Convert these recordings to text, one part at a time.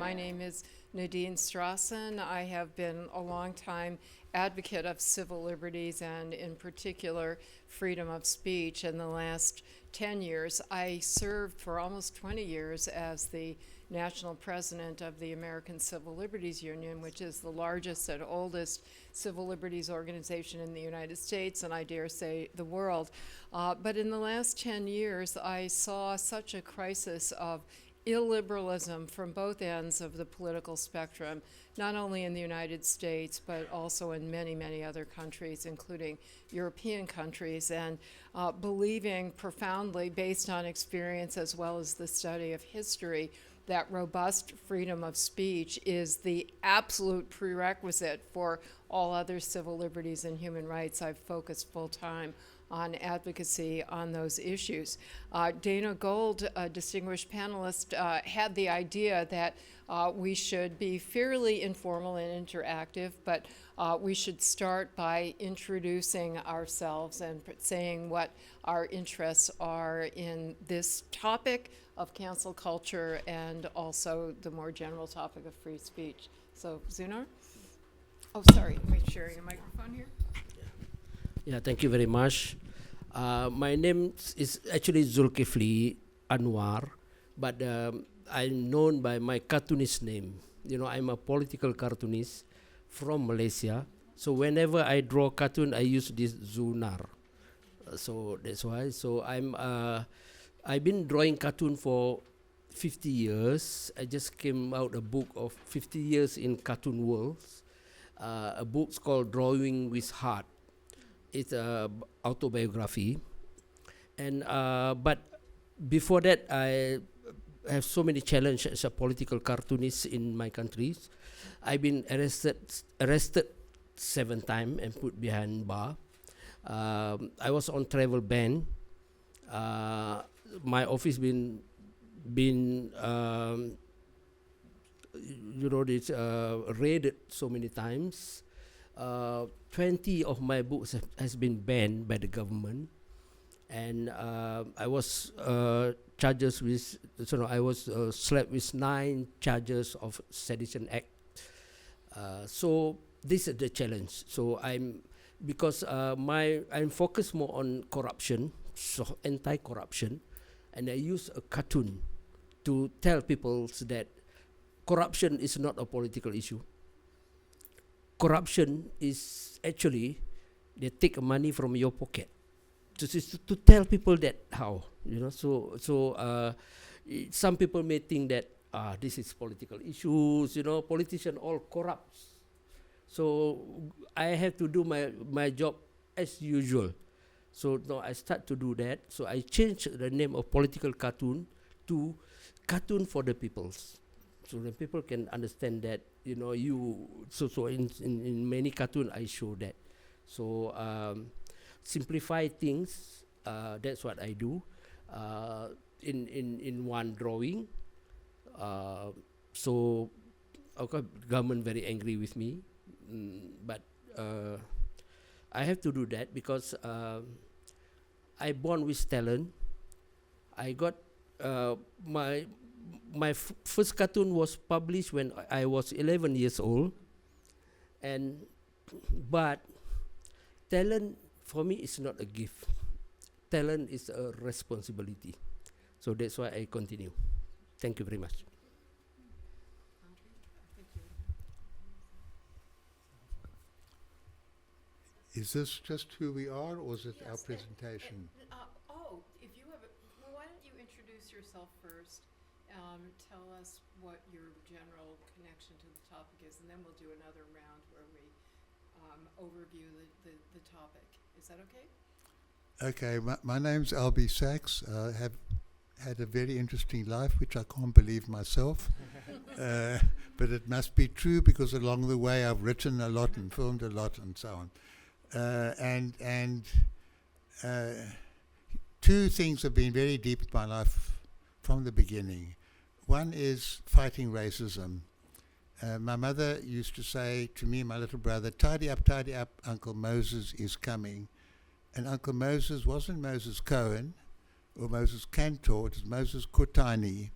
My name is Nadine Strassen. I have been a long-time advocate of civil liberties and, in particular, freedom of speech. In the last 10 years, I served for almost 20 years as the national president of the American Civil Liberties Union, which is the largest and oldest civil liberties organization in the United States, and I dare say the world. But in the last 10 years, I saw such a crisis of illiberalism from both ends of the political spectrum, not only in the United States, but also in many, many other countries, including European countries, and believing profoundly, based on experience as well as the study of history, that robust freedom of speech is the absolute prerequisite for all other civil liberties and human rights. I've focused full-time on advocacy on those issues. Dana Gold, a distinguished panelist, had the idea that we should be fairly informal and interactive, but we should start by introducing ourselves and saying what our interests are in this topic of cancel culture and also the more general topic of free speech. So, Zunar? Oh, sorry, am I sharing a microphone here? Yeah, thank you very much. My name is actually Zulkifli Anwar, but I'm known by my cartoonist name. You know, I'm a political cartoonist from Malaysia. So whenever I draw cartoon, I use this Zunar. So that's why. So I've been drawing cartoon for 50 years. I just came out a book of 50 years in cartoon worlds. A book's called Drawing with Heart. It's a autobiography, and but before that, I have so many challenges as a political cartoonist in my countries. I've been arrested 7 times and put behind bar. I was on travel ban. My office been raided so many times. 20 of my books has been banned by the government, and I was charged with. I was slapped with 9 charges of Sedition Act. So this is the challenge. So I'm focused more on corruption, so anti-corruption, and I use a cartoon to tell people that corruption is not a political issue. Corruption is actually they take money from your pocket. To tell people that how, you know. Some people may think that this is political issues. You know, politicians all corrupt. So I have to do my job as usual. So now I start to do that. So I changed the name of political cartoon to cartoon for the peoples. So the people can understand that, you know, in many cartoons I show that. So simplify things, that's what I do in one drawing. So okay, government very angry with me, but I have to do that because I born with talent. I got my first cartoon was published when I was 11 years old, but talent for me is not a gift. Talent is a responsibility. So that's why I continue. Thank you very much. Is this just who we are, or is it our presentation? If you have why don't you introduce yourself first? Tell us what your general connection to the topic is, and then we'll do another round where we overview the topic. Is that okay? Okay, my name's Albie Sachs. I have had a very interesting life, which I can't believe myself. But it must be true because along the way I've written a lot and filmed a lot and so on. And 2 things have been very deep in my life from the beginning. One is fighting racism. My mother used to say to me and my little brother, tidy up, Uncle Moses is coming. And Uncle Moses wasn't Moses Cohen or Moses Cantor, it was Moses Kotani.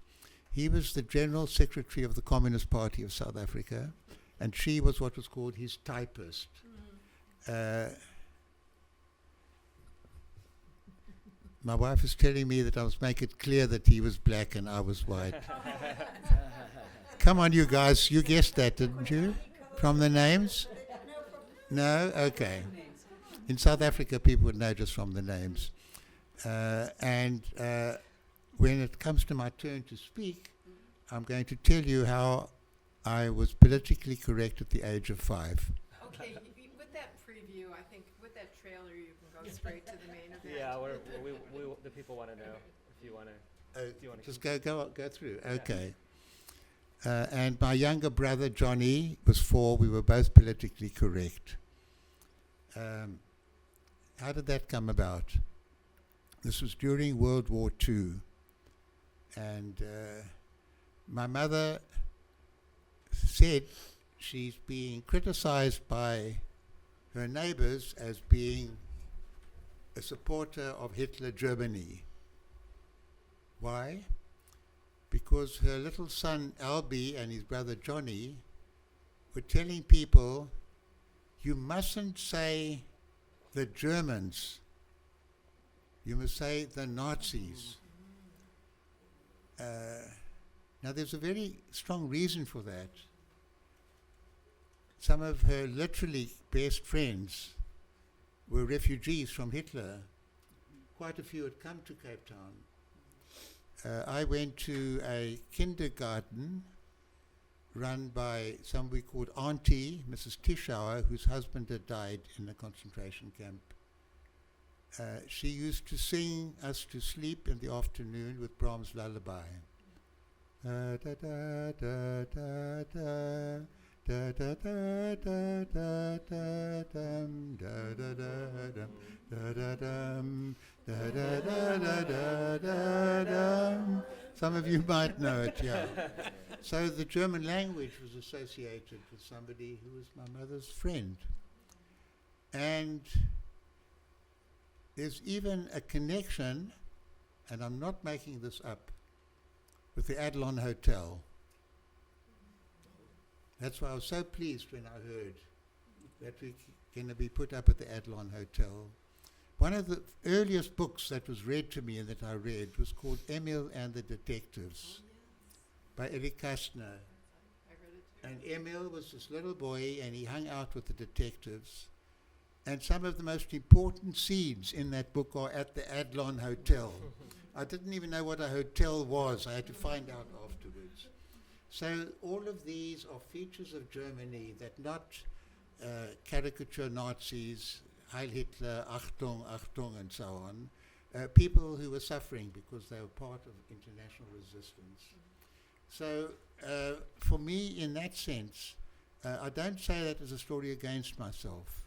He was the General Secretary of the Communist Party of South Africa, and she was what was called his typist. My wife is telling me that I must make it clear that he was black and I was white. Come on, you guys, you guessed that, didn't you? From the names? No? Okay. In South Africa, people would know just from the names. When it comes to my turn to speak, I'm going to tell you how I was politically correct at the age of 5. Okay, with that preview, I think with that trailer, you can go straight to the main event. Yeah, the people want to know if you want to. Just go through. Okay. And my younger brother Johnny was 4. We were both politically correct. How did that come about? This was during World War II, and my mother said she's being criticized by her neighbors as being a supporter of Hitler Germany. Why? Because her little son Albie and his brother Johnny were telling people, you mustn't say the Germans, you must say the Nazis. Now there's a very strong reason for that. Some of her literally best friends were refugees from Hitler. Quite a few had come to Cape Town. I went to a kindergarten run by somebody called Auntie, Mrs. Tischauer, whose husband had died in a concentration camp. She used to sing us to sleep in the afternoon with Brahms' lullaby. Da da da da da da. Da da da da da da dum da da da dum da da dum da da da da da da dum. Some of you might know it, yeah. So the German language was associated with somebody who was my mother's friend. And there's even a connection, and I'm not making this up, with the Adlon Hotel. That's why I was so pleased when I heard that we're going to be put up at the Adlon Hotel. One of the earliest books that was read to me and that I read was called Emil and the Detectives by Eric Kastner. I read it too. And Emil was this little boy and he hung out with the detectives. And some of the most important scenes in that book are at the Adlon Hotel. I didn't even know what a hotel was. I had to find out afterwards. So all of these are features of Germany that not caricature Nazis, Heil Hitler, Achtung, Achtung, and so on. People who were suffering because they were part of international resistance. So for me, in that sense, I don't say that as a story against myself.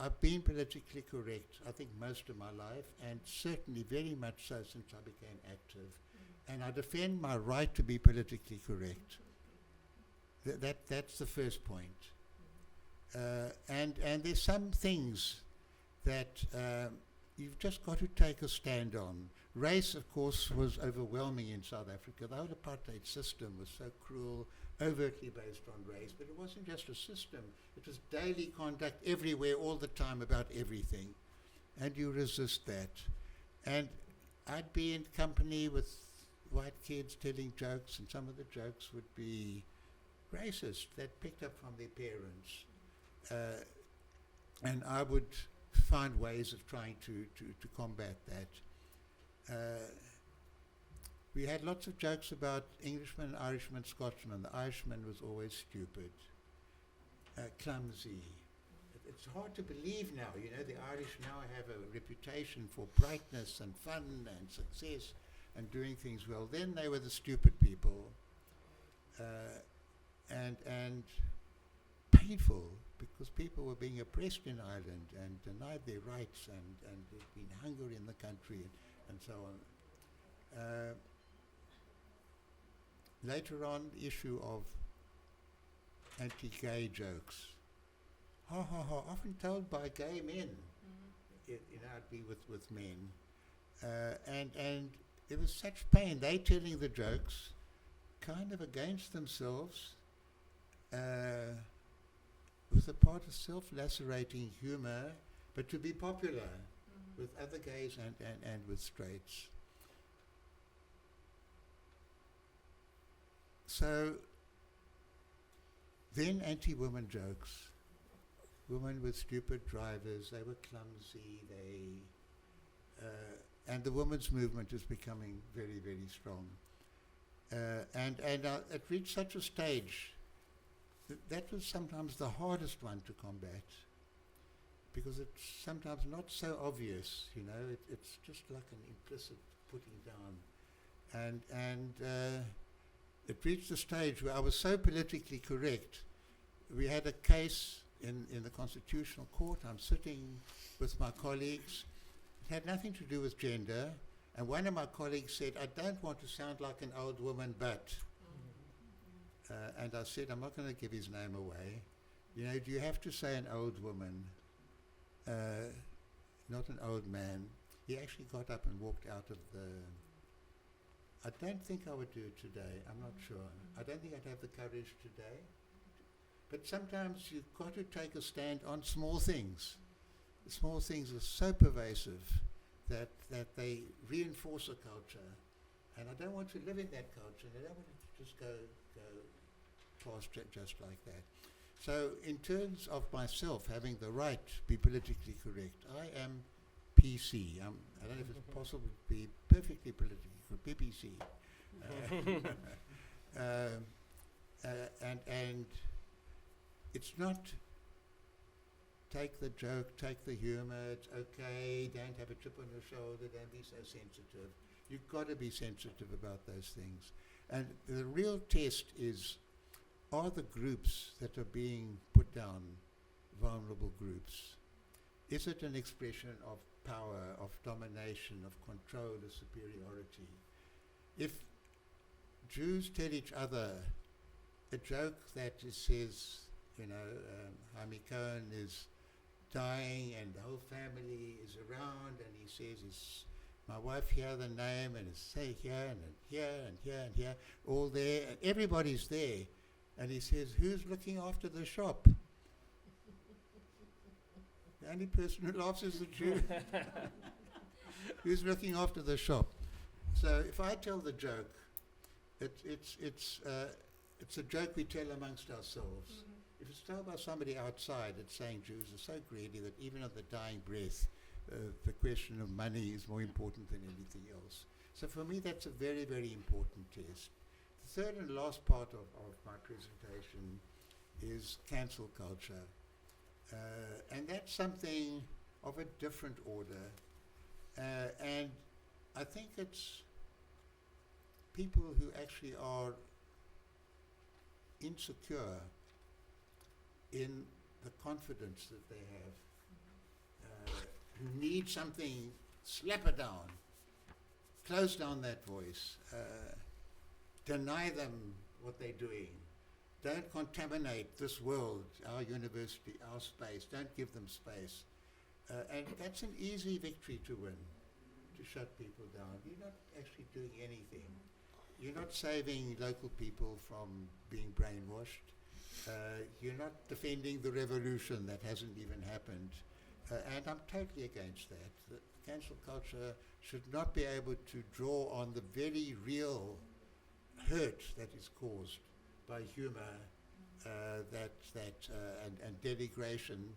I've been politically correct, I think, most of my life, and certainly very much so since I became active. And I defend my right to be politically correct. That's the first point. And there's some things that you've just got to take a stand on. Race, of course, was overwhelming in South Africa. The whole apartheid system was so cruel, overtly based on race. But it wasn't just a system. It was daily conduct everywhere, all the time, about everything. And you resist that. And I'd be in company with white kids telling jokes, and some of the jokes would be racist, that picked up from their parents. And I would find ways of trying to combat that. We had lots of jokes about Englishmen, Irishmen, Scotchmen. The Irishman was always stupid, clumsy. It's hard to believe now, you know, the Irish now have a reputation for brightness and fun and success and doing things well. Then they were the stupid people, and painful, because people were being oppressed in Ireland and denied their rights, and there'd been hunger in the country and so on. Later on, the issue of anti-gay jokes. Ha ha ha, often told by gay men. You know, I'd be with men. And there was such pain. They telling the jokes, kind of against themselves, with a part of self-lacerating humor, but to be popular with other gays and with straights. So then anti-woman jokes. Women with stupid drivers, they were clumsy, and the women's movement is becoming very, very strong. And it reached such a stage that was sometimes the hardest one to combat, because it's sometimes not so obvious, you know, it's just like an implicit putting down. And it reached a stage where I was so politically correct. We had a case in the Constitutional Court. I'm sitting with my colleagues. It had nothing to do with gender. And one of my colleagues said, I don't want to sound like an old woman, but. And I said, I'm not going to give his name away. You know, do you have to say an old woman, not an old man? He actually got up and walked out of the... I don't think I would do it today. I'm not sure. I don't think I'd have the courage today. But sometimes you've got to take a stand on small things. The small things are so pervasive that they reinforce a culture. And I don't want to live in that culture. I don't want to just go past just like that. So in terms of myself having the right to be politically correct, I am PC. I don't know if it's possible to be perfectly politically correct, PPC. And it's not take the joke, take the humor, it's okay, don't have a chip on your shoulder, don't be so sensitive. You've got to be sensitive about those things. And the real test is, are the groups that are being put down vulnerable groups? Is it an expression of power, of domination, of control, of superiority? If Jews tell each other a joke that says, you know, Jaime Cohen is dying and the whole family is around, and he says, is my wife here, the name, and it's say here and here and here and here, all there, and everybody's there. And he says, who's looking after the shop? The only person who laughs is the Jew. Who's looking after the shop? So if I tell the joke, it's a joke we tell amongst ourselves. If it's told by somebody outside, it's saying Jews are so greedy that even at the dying breath, the question of money is more important than anything else. So for me, that's a very, very important test. The third and last part of my presentation is cancel culture. And that's something of a different order. And I think it's people who actually are insecure in the confidence that they have, who need something, slap it down, close down that voice, deny them what they're doing, don't contaminate this world, our university, our space, don't give them space. And that's an easy victory to win, to shut people down. You're not actually doing anything. You're not saving local people from being brainwashed. You're not defending the revolution that hasn't even happened. And I'm totally against that. The cancel culture should not be able to draw on the very real hurt that is caused by humor, and denigration.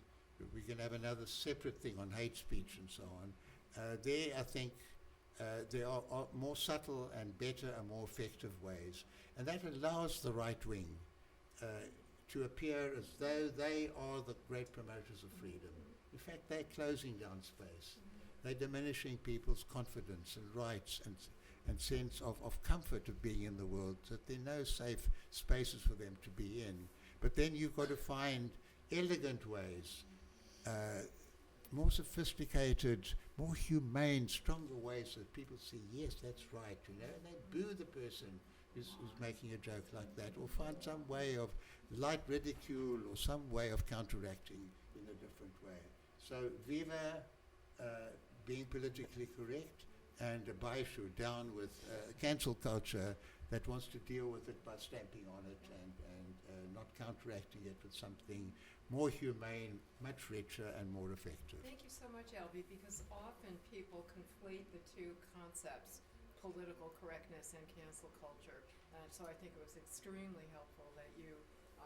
We can have another separate thing on hate speech and so on. There, I think, there are more subtle and better and more effective ways. And that allows the right wing to appear as though they are the great promoters of freedom. In fact, they're closing down space. They're diminishing people's confidence and rights and sense of comfort of being in the world, that there are no safe spaces for them to be in. But then you've got to find elegant ways, more sophisticated, more humane, stronger ways that people see, yes, that's right, you know, and they boo the person who's making a joke like that, or find some way of light ridicule or some way of counteracting in a different way. So viva being politically correct, and a Baishu down with cancel culture that wants to deal with it by stamping on it and not counteracting it with something more humane, much richer, and more effective. Thank you so much, Albie, because often people conflate the two concepts, political correctness and cancel culture. So I think it was extremely helpful that you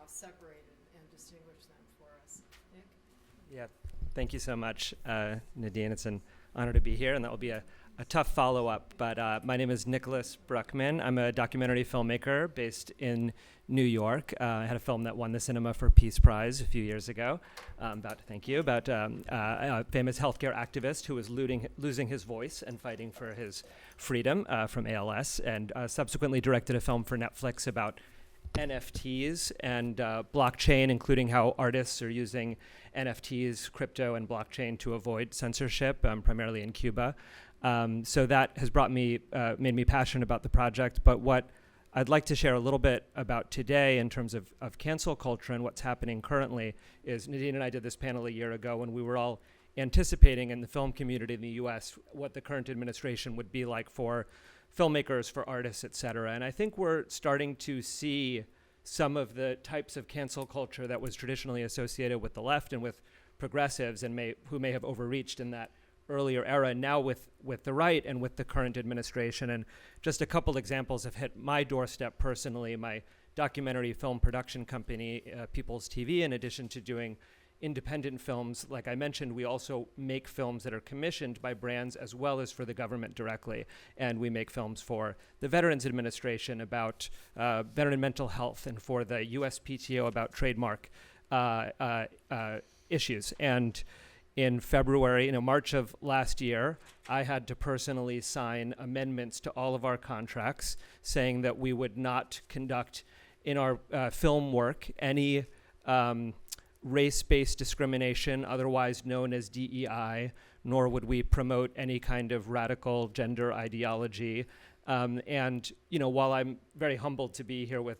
separated and distinguished them for us. Nick? Yeah, thank you so much, Nadine. It's an honor to be here, and that will be a tough follow-up. But my name is Nicholas Bruckman. I'm a documentary filmmaker based in New York. I had a film that won the Cinema for Peace Prize a few years ago. About a famous healthcare activist who was losing his voice and fighting for his freedom from ALS, and subsequently directed a film for Netflix about NFTs and blockchain, including how artists are using NFTs, crypto, and blockchain to avoid censorship, primarily in Cuba. So that has made me passionate about the project. But what I'd like to share a little bit about today in terms of cancel culture and what's happening currently is Nadine and I did this panel a year ago when we were all anticipating in the film community in the US what the current administration would be like for filmmakers, for artists, et cetera. And I think we're starting to see some of the types of cancel culture that was traditionally associated with the left and with progressives and who may have overreached in that earlier era, now with the right and with the current administration. And just a couple examples have hit my doorstep personally. My documentary film production company, People's TV, in addition to doing independent films, like I mentioned, we also make films that are commissioned by brands as well as for the government directly. And we make films for the Veterans Administration about veteran mental health and for the USPTO about trademark issues. And in February, March of last year, I had to personally sign amendments to all of our contracts saying that we would not conduct in our film work any race-based discrimination, otherwise known as DEI, nor would we promote any kind of radical gender ideology. And while I'm very humbled to be here with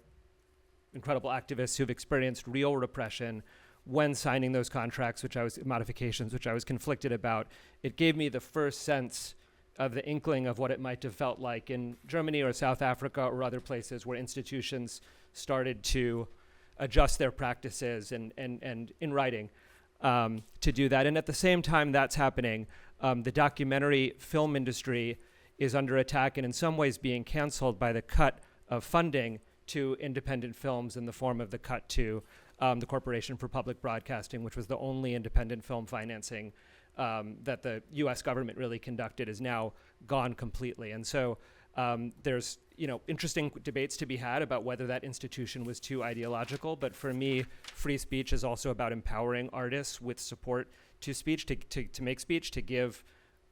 incredible activists who've experienced real repression, when signing those contracts, modifications, which I was conflicted about, it gave me the first sense of the inkling of what it might have felt like in Germany or South Africa or other places where institutions started to adjust their practices and in writing to do that. And at the same time that's happening, the documentary film industry is under attack and in some ways being canceled by the cut of funding to independent films in the form of the cut to the Corporation for Public Broadcasting, which was the only independent film financing that the US government really conducted, is now gone completely. And so there's interesting debates to be had about whether that institution was too ideological. But for me, free speech is also about empowering artists with support to speech, to make speech, to give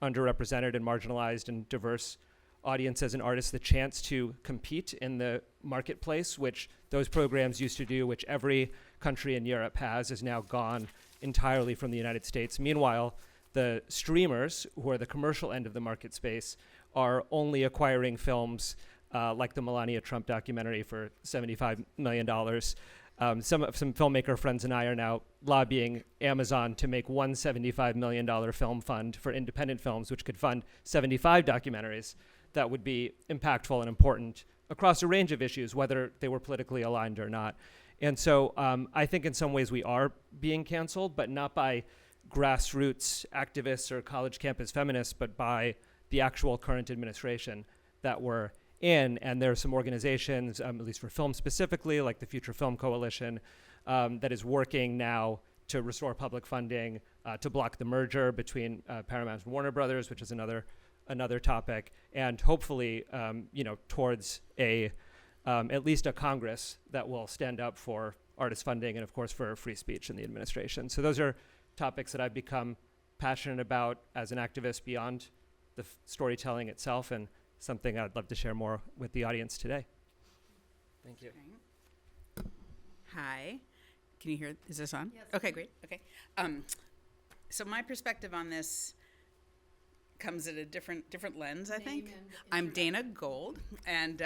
underrepresented and marginalized and diverse audiences and artists the chance to compete in the marketplace, which those programs used to do, which every country in Europe is now gone entirely from the United States. Meanwhile, the streamers, who are the commercial end of the market space, are only acquiring films like the Melania Trump documentary for $75 million. Some filmmaker friends and I are now lobbying Amazon to make one $75 million film fund for independent films, which could fund 75 documentaries that would be impactful and important across a range of issues, whether they were politically aligned or not. And so I think in some ways we are being canceled, but not by grassroots activists or college campus feminists, but by the actual current administration that we're in. And there are some organizations, at least for film specifically, like the Future Film Coalition, that is working now to restore public funding, to block the merger between Paramount and Warner Brothers, which is another topic, and hopefully, towards at least a Congress that will stand up for artist funding and, of course, for free speech in the administration. So those are topics that I've become passionate about as an activist beyond the storytelling itself, and something I'd love to share more with the audience today. Thank you. Okay. Hi. Can you hear? Is this on? Yes. Okay, great. Okay. So my perspective on this comes at a different lens, I think. Name and I'm Dana Gold, and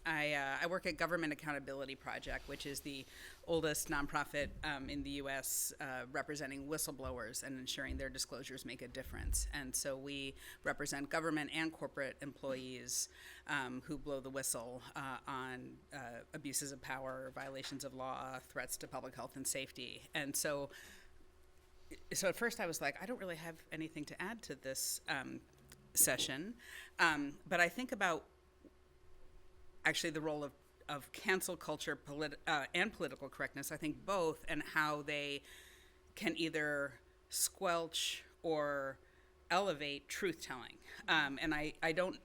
I work at Government Accountability Project, which is the oldest nonprofit in the U.S. Representing whistleblowers and ensuring their disclosures make a difference. And so we represent government and corporate employees who blow the whistle on abuses of power, violations of law, threats to public health and safety. And so at first I was like, I don't really have anything to add to this session, but I think about actually the role of cancel culture and political correctness, I think both, and how they can either squelch or elevate truth-telling. And I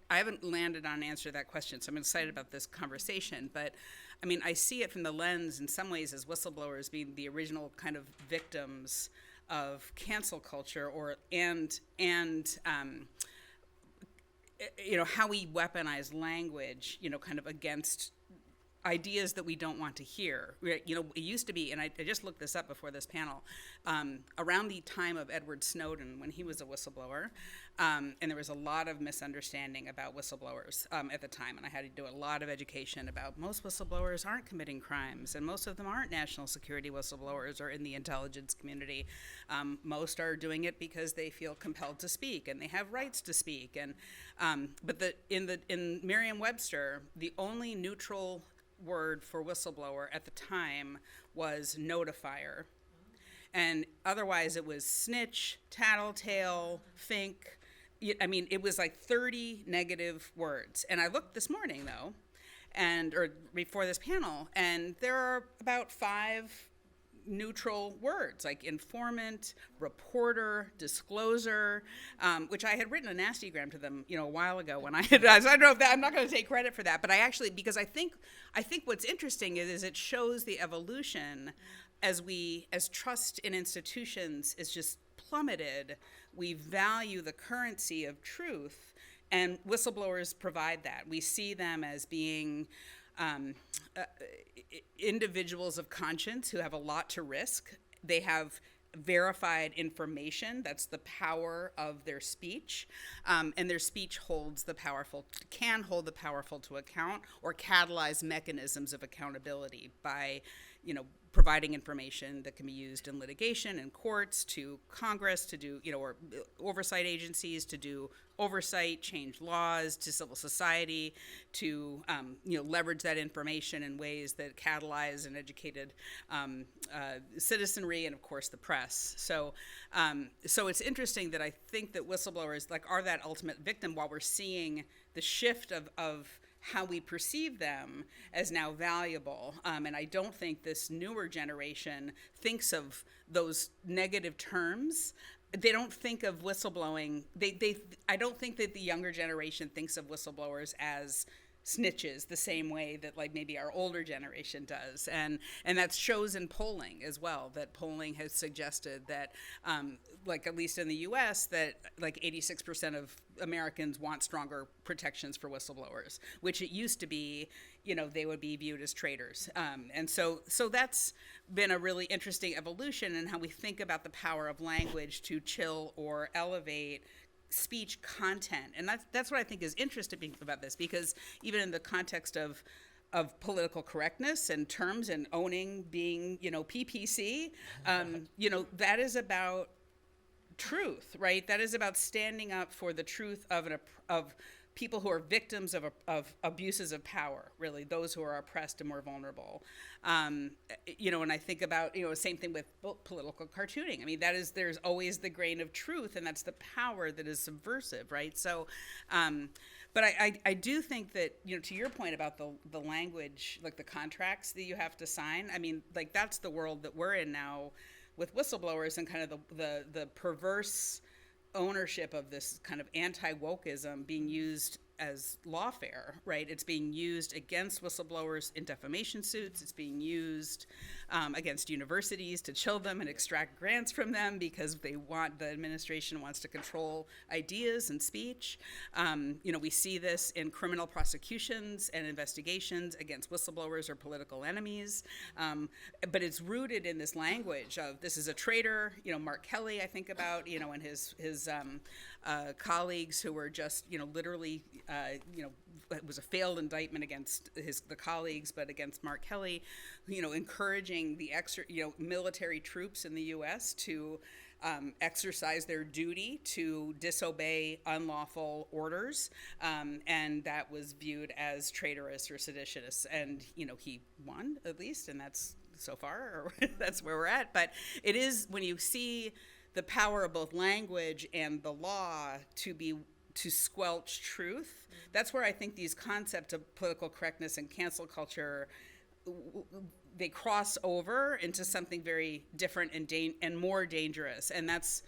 haven't landed on an answer to that question, so I'm excited about this conversation, but I mean, I see it from the lens in some ways as whistleblowers being the original kind of victims of cancel culture, and you know, how we weaponize language, you know, kind of against ideas that we don't want to hear. You know, it used to be, and I just looked this up before this panel, around the time of Edward Snowden, when he was a whistleblower, and there was a lot of misunderstanding about whistleblowers at the time, and I had to do a lot of education about most whistleblowers aren't committing crimes, and most of them aren't national security whistleblowers or in the intelligence community. Most are doing it because they feel compelled to speak, and they have rights to speak. And but in Merriam-Webster, the only neutral word for whistleblower at the time was notifier. And otherwise it was snitch, tattletale, fink. I mean, it was like 30 negative words. And I looked this morning, though, or before this panel, and there are about 5 neutral words like informant, reporter, disclosure, which I had written a nastygram to them, you know, a while ago when I had. So I don't know if that, I'm not going to take credit for that, but I actually, because I think what's interesting is it shows the evolution as trust in institutions is just plummeted. We value the currency of truth, and whistleblowers provide that. We see them as being individuals of conscience who have a lot to risk. They have verified information. That's the power of their speech, and their speech can hold the powerful to account, or catalyze mechanisms of accountability by, you know, providing information that can be used in litigation and courts, to Congress to do, you know, or oversight agencies to do oversight, change laws, to civil society to, you know, leverage that information in ways that catalyze an educated citizenry, and of course the press. So it's interesting that I think that whistleblowers are that ultimate victim, while we're seeing the shift of how we perceive them as now valuable. And I don't think this newer generation thinks of those negative terms. They don't think of whistleblowing. I don't think that the younger generation thinks of whistleblowers as snitches the same way that maybe our older generation does. And that shows in polling as well, that polling has suggested that at least in the US, that 86% of Americans want stronger protections for whistleblowers, which it used to be, you know, they would be viewed as traitors. And so that's been a really interesting evolution in how we think about the power of language to chill or elevate speech content. And that's what I think is interesting about this, because even in the context of political correctness and terms and owning being, you know, PPC, you know, that is about truth, right? That is about standing up for the truth of people who are victims of abuses of power, really, those who are oppressed and more vulnerable. You know, and I think about, you know, same thing with political cartooning. I mean, there's always the grain of truth, and that's the power that is subversive, right? So, but I do think that, you know, to your point about the language, the contracts that you have to sign, I mean, that's the world that we're in now with whistleblowers, and kind of the perverse ownership of this kind of anti-wokeism being used as lawfare, right? It's being used against whistleblowers in defamation suits. It's being used against universities to chill them and extract grants from them because the administration wants to control ideas and speech. We see this in criminal prosecutions and investigations against whistleblowers or political enemies. But it's rooted in this language of this is a traitor. Mark Kelly, I think about, and his colleagues who were just, literally, it was a failed indictment against the colleagues, but against Mark Kelly, encouraging the military troops in the U.S. to exercise their duty to disobey unlawful orders, and that was viewed as traitorous or seditious. And he won, at least, and that's so far, or that's where we're at. But it is, when you see the power of both language and the law to squelch truth, that's where I think these concepts of political correctness and cancel culture, they cross over into something very different and more dangerous. And that's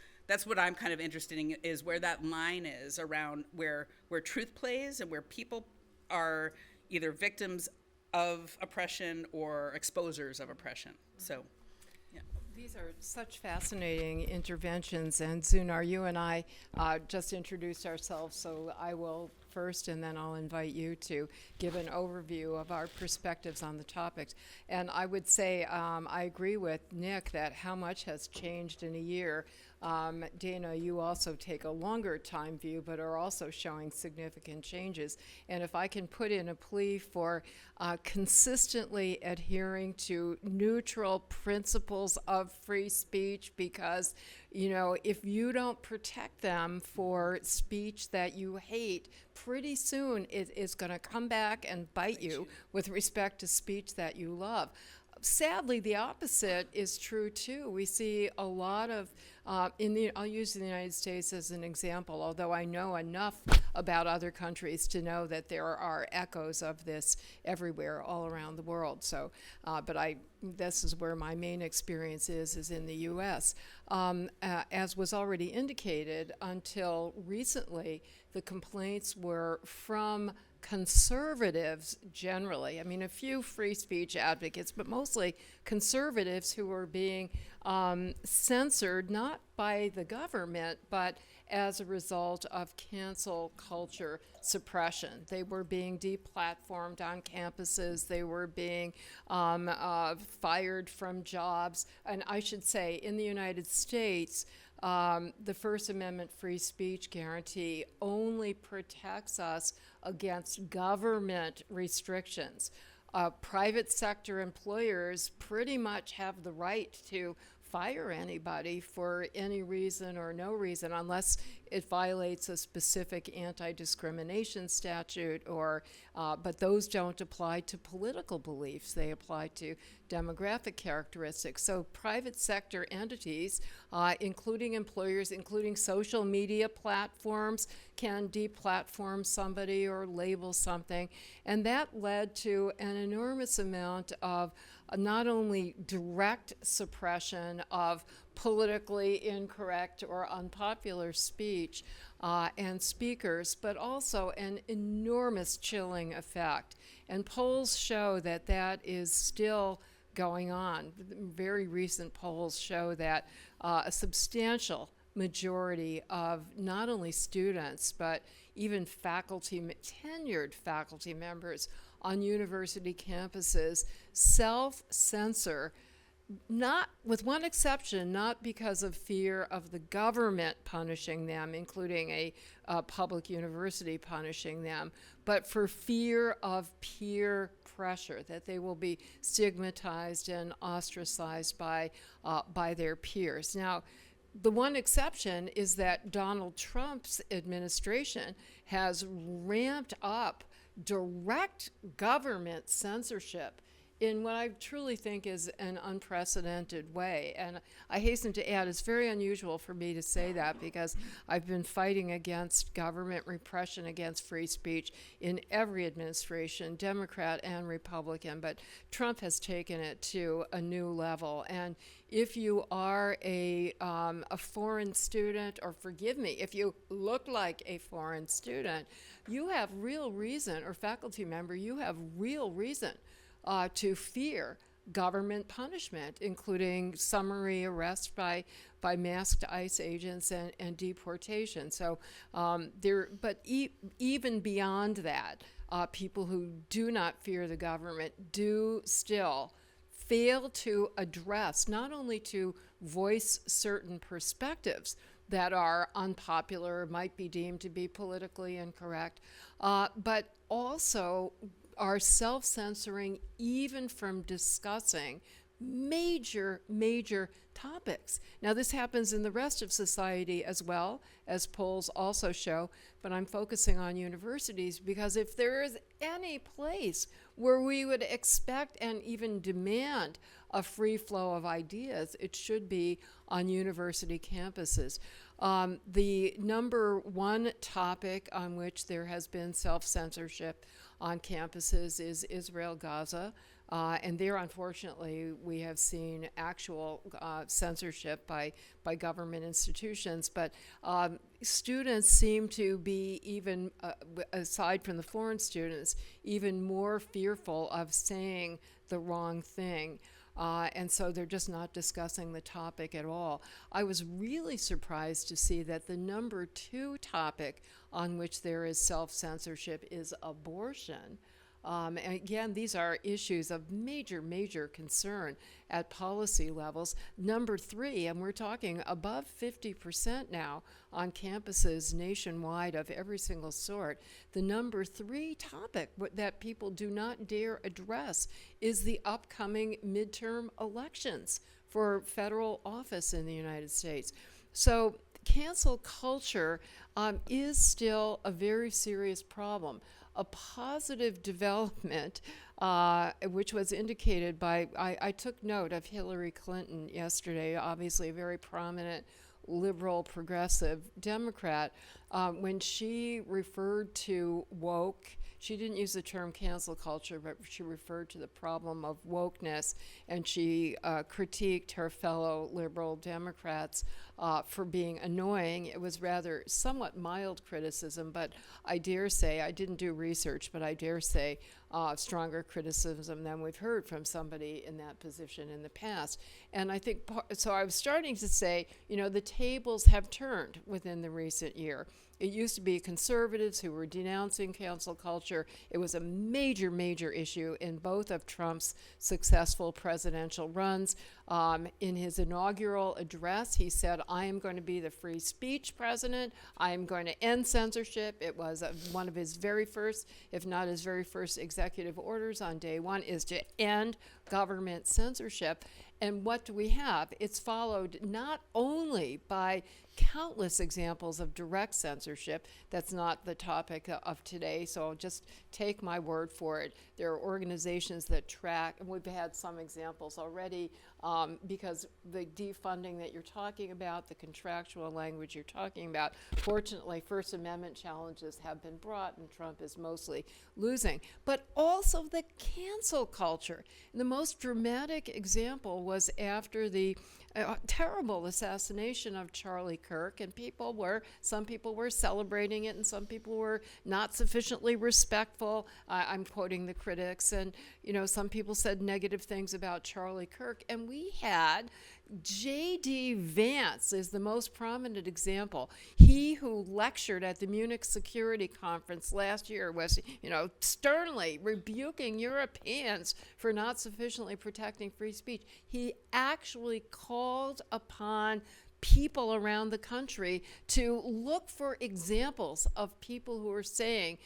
what I'm kind of interested in, is where that line is around where truth plays and where people are either victims of oppression or exposers of oppression. So, yeah. These are such fascinating interventions, and Zunar, you and I just introduced ourselves, so I will first, and then I'll invite you to give an overview of our perspectives on the topics. And I would say I agree with Nick that how much has changed in a year. Dana, you also take a longer time view, but are also showing significant changes. And if I can put in a plea for consistently adhering to neutral principles of free speech, because, if you don't protect them for speech that you hate, pretty soon it is going to come back and bite you with respect to speech that you love. Sadly, the opposite is true too. We see a lot of, I'll use the United States as an example, although I know enough about other countries to know that there are echoes of this everywhere, all around the world. So, this is where my main experience is in the U.S. As was already indicated, until recently, the complaints were from conservatives generally. I mean, a few free speech advocates, but mostly conservatives who were being censored not by the government, but as a result of cancel culture suppression. They were being deplatformed on campuses. They were being fired from jobs. And I should say, in the United States, the First Amendment free speech guarantee only protects us against government restrictions. Private sector employers pretty much have the right to fire anybody for any reason or no reason, unless it violates a specific anti-discrimination statute, but those don't apply to political beliefs. They apply to demographic characteristics. So private sector entities, including employers, including social media platforms, can deplatform somebody or label something. And that led to an enormous amount of not only direct suppression of politically incorrect or unpopular speech and speakers, but also an enormous chilling effect. And polls show that that is still going on. Very recent polls show that a substantial majority of not only students, but even tenured faculty members on university campuses self-censor, not, with one exception, not because of fear of the government punishing them, including a public university punishing them, but for fear of peer pressure, that they will be stigmatized and ostracized by their peers. Now, the one exception is that Donald Trump's administration has ramped up direct government censorship in what I truly think is an unprecedented way. And I hasten to add, it's very unusual for me to say that because I've been fighting against government repression against free speech in every administration, Democrat and Republican, but Trump has taken it to a new level. And if you are a foreign student, or forgive me, if you look like a foreign student, you have real reason, or faculty member, you have real reason to fear government punishment, including summary arrest by masked ICE agents and deportation. So even beyond that, people who do not fear the government do still fail to address, not only to voice certain perspectives that are unpopular, might be deemed to be politically incorrect, but also are self-censoring even from discussing major topics. Now, this happens in the rest of society as well, as polls also show, but I'm focusing on universities because if there is any place where we would expect and even demand a free flow of ideas, it should be on university campuses. The number one topic on which there has been self-censorship on campuses is Israel-Gaza. And there, unfortunately, we have seen actual censorship by government institutions. But students seem to be even, aside from the foreign students, even more fearful of saying the wrong thing. And so they're just not discussing the topic at all. I was really surprised to see that the number two topic on which there is self-censorship is abortion. And again, these are issues of major concern at policy levels. Number three, and we're talking above 50% now on campuses nationwide of every single sort, the number three topic that people do not dare address is the upcoming midterm elections for federal office in the United States. So cancel culture is still a very serious problem. A positive development, which was indicated by, I took note of Hillary Clinton yesterday, obviously a very prominent liberal, progressive Democrat, when she referred to woke. She didn't use the term cancel culture, but she referred to the problem of wokeness, and she critiqued her fellow liberal Democrats for being annoying. It was rather somewhat mild criticism, but I dare say, I didn't do research, but I dare say stronger criticism than we've heard from somebody in that position in the past. And I think, so I was starting to say, the tables have turned within the recent year. It used to be conservatives who were denouncing cancel culture. It was a major issue in both of Trump's successful presidential runs. In his inaugural address, he said, I am going to be the free speech president. I am going to end censorship. It was one of his very first, if not his very first executive orders on day one, is to end government censorship. And what do we have? It's followed not only by countless examples of direct censorship. That's not the topic of today, so just take my word for it. There are organizations that track, and we've had some examples already, because the defunding that you're talking about, the contractual language you're talking about, fortunately, First Amendment challenges have been brought, and Trump is mostly losing. But also the cancel culture. And the most dramatic example was after the terrible assassination of Charlie Kirk, and some people were celebrating it, and some people were not sufficiently respectful. I'm quoting the critics, and some people said negative things about Charlie Kirk, and we had J.D. Vance is the most prominent example. He who lectured at the Munich Security Conference last year was, sternly rebuking Europeans for not sufficiently protecting free speech. He actually called upon people around the country to look for examples of people who are saying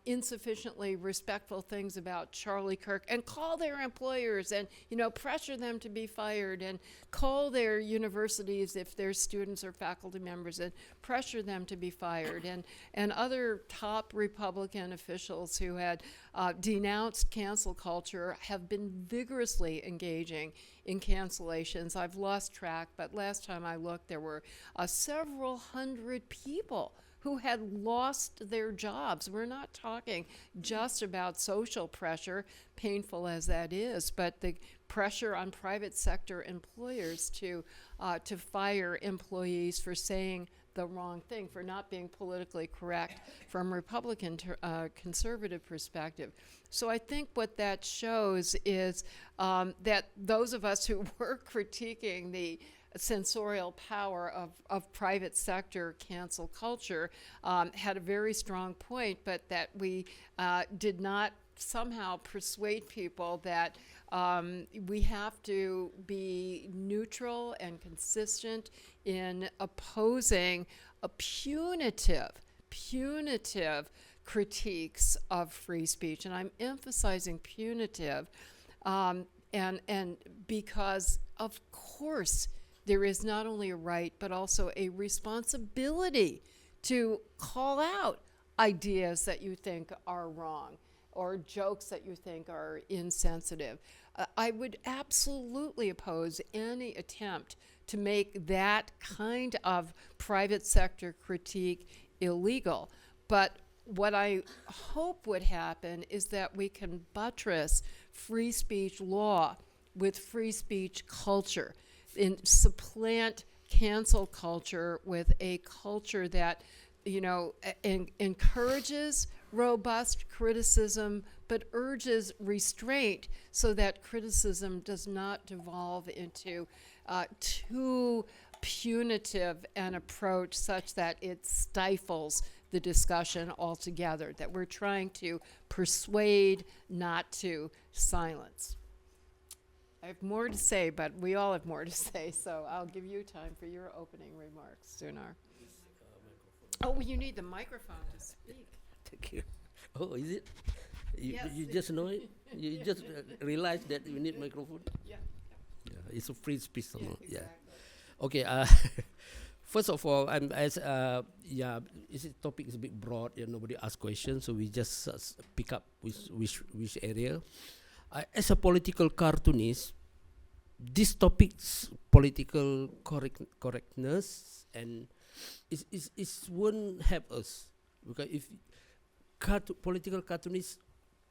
insufficiently respectful things about Charlie Kirk, and call their employers and pressure them to be fired, and call their universities if their students or faculty members and pressure them to be fired, and other top Republican officials who had denounced cancel culture have been vigorously engaging in cancellations. I've lost track, but last time I looked, there were several hundred people who had lost their jobs. We're not talking just about social pressure, painful as that is, but the pressure on private sector employers to fire employees for saying the wrong thing, for not being politically correct from Republican conservative perspective. So I think what that shows is that those of us who were critiquing the censorial power of private sector cancel culture had a very strong point, but that we did not somehow persuade people that we have to be neutral and consistent in opposing a punitive critiques of free speech. And I'm emphasizing punitive, and because of course there is not only a right but also a responsibility to call out ideas that you think are wrong or jokes that you think are insensitive. I would absolutely oppose any attempt to make that kind of private sector critique illegal. But what I hope would happen is that we can buttress free speech law with free speech culture and supplant cancel culture with a culture that, encourages robust criticism, but urges restraint so that criticism does not devolve into too punitive an approach such that it stifles the discussion altogether, that we're trying to persuade, not to silence. I have more to say, but we all have more to say, so I'll give you time for your opening remarks, Sunar. Oh, you need the microphone to speak. Thank you. Oh, is it? Yes. You just know it? You just realize that you need microphone? Yeah. Yeah, it's a free speech. Yeah, Yeah. exactly. Okay. First of all, this topic is a bit broad. Nobody asked questions, so we just pick up which area. As a political cartoonist, this topic's political correctness and is won't help us, because if political cartoonists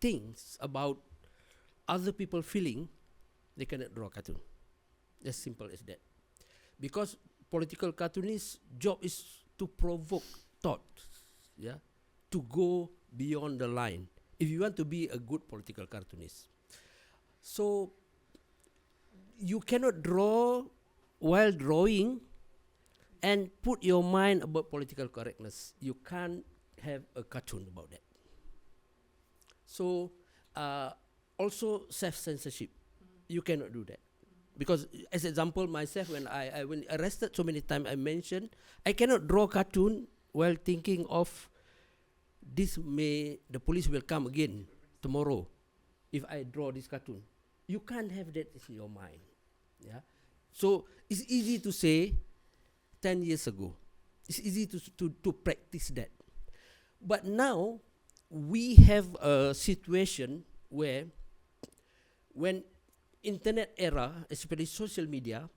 thinks about other people feeling, they cannot draw cartoon. As simple as that. Because political cartoonists' job is to provoke thoughts, to go beyond the line. If you want to be a good political cartoonist, so you cannot draw while drawing and put your mind about political correctness. You can't have a cartoon about that. So also self-censorship, you cannot do that. Because as example, myself, when I when arrested so many times, I mentioned I cannot draw cartoon while thinking of the police will come again tomorrow if I draw this cartoon. You can't have that in your mind. Yeah. So it's easy to say 10 years ago. It's easy to practice that. But now we have a situation where when internet era, especially social media,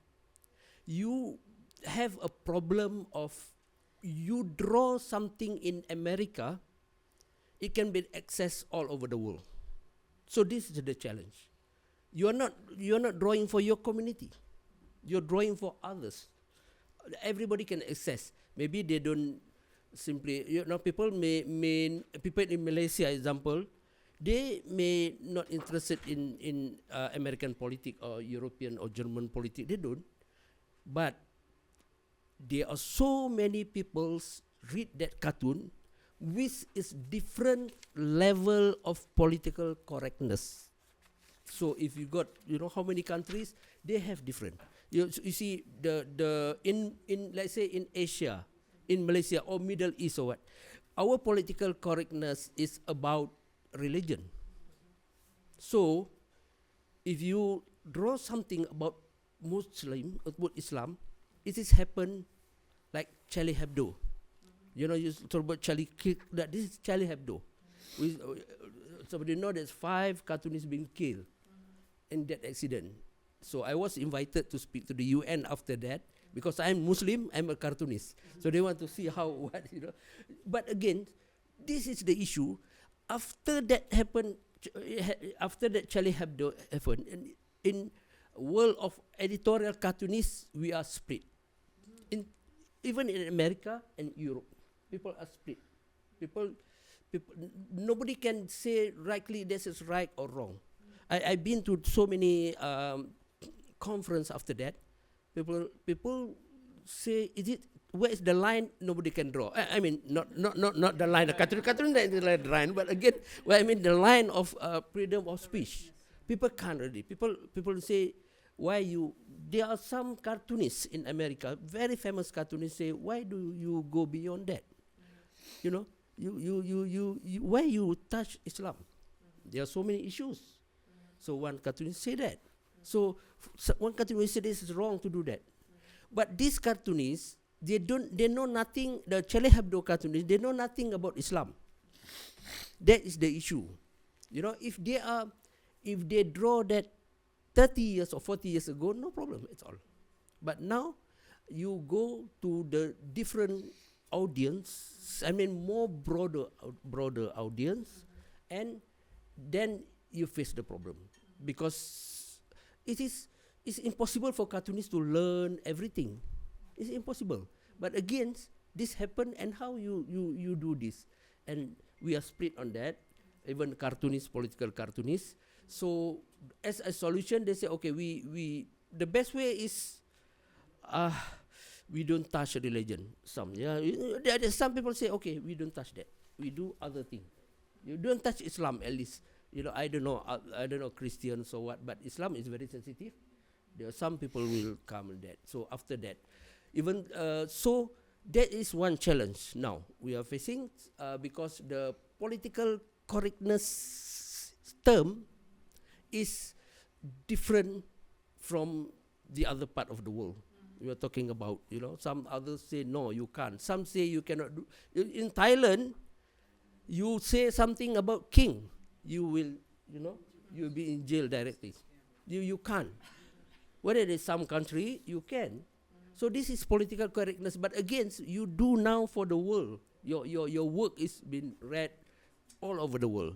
you have a problem of you draw something in America, it can be accessed all over the world. So this is the challenge. You are not drawing for your community. You're drawing for others. Everybody can access. Maybe they don't simply, people in Malaysia, example, they may not interested in American politics or European or German politics. They don't. But there are so many people read that cartoon which is different level of political correctness. So if you got, how many countries, they have different. You see in let's say in Asia, in Malaysia or Middle East or what, our political correctness is about religion. So if you draw something about Muslim, about Islam, it is happen like Charlie Hebdo. You talk about Charlie, that this is Charlie Hebdo. somebody know there's 5 cartoonists being killed in that accident. So I was invited to speak to the UN after that, because I'm Muslim, I'm a cartoonist. So they want to see how, what, you know. But again, this is the issue. After that happened, after that Charlie Hebdo happened, in world of editorial cartoonists, we are split. Even in America and Europe, people are split. People, nobody can say rightly this is right or wrong. I've been to so many conference after that. People say, where is the line? Nobody can draw. I mean, not the line. Cartoon is the line, but again, well, I mean the line of freedom of speech. People can't really. People say, why you? There are some cartoonists in America, very famous cartoonists, say, why do you go beyond that? You know, you why you touch Islam? There are so many issues. So one cartoonist say that. So one cartoonist say this is wrong to do that. But these cartoonists, they know nothing. The Charlie Hebdo cartoonists, they know nothing about Islam. That is the issue. You know, if they draw that 30 years or 40 years ago, no problem at all. But now, you go to the different audience, I mean more broader audience, and then you face the problem. Because it's impossible for cartoonists to learn everything. It's impossible. But again, this happened, and how you do this? And we are split on that, even cartoonists, political cartoonists. So as a solution, they say, okay, we the best way is we don't touch religion. Some some people say, okay, we don't touch that. We do other things. You don't touch Islam, at least. You know, I don't know Christians or what, but Islam is very sensitive. There are some people will come on that. So after that, even so, that is one challenge now we are facing, because the political correctness term is different from the other part of the world. We are talking about, you know, some others say no, you can't. Some say you cannot do. In Thailand, you say something about king, you will, you know, you'll be in jail directly. You can't. Whether it is some country, you can. So this is political correctness. But again, you do now for the world. Your work is being read all over the world.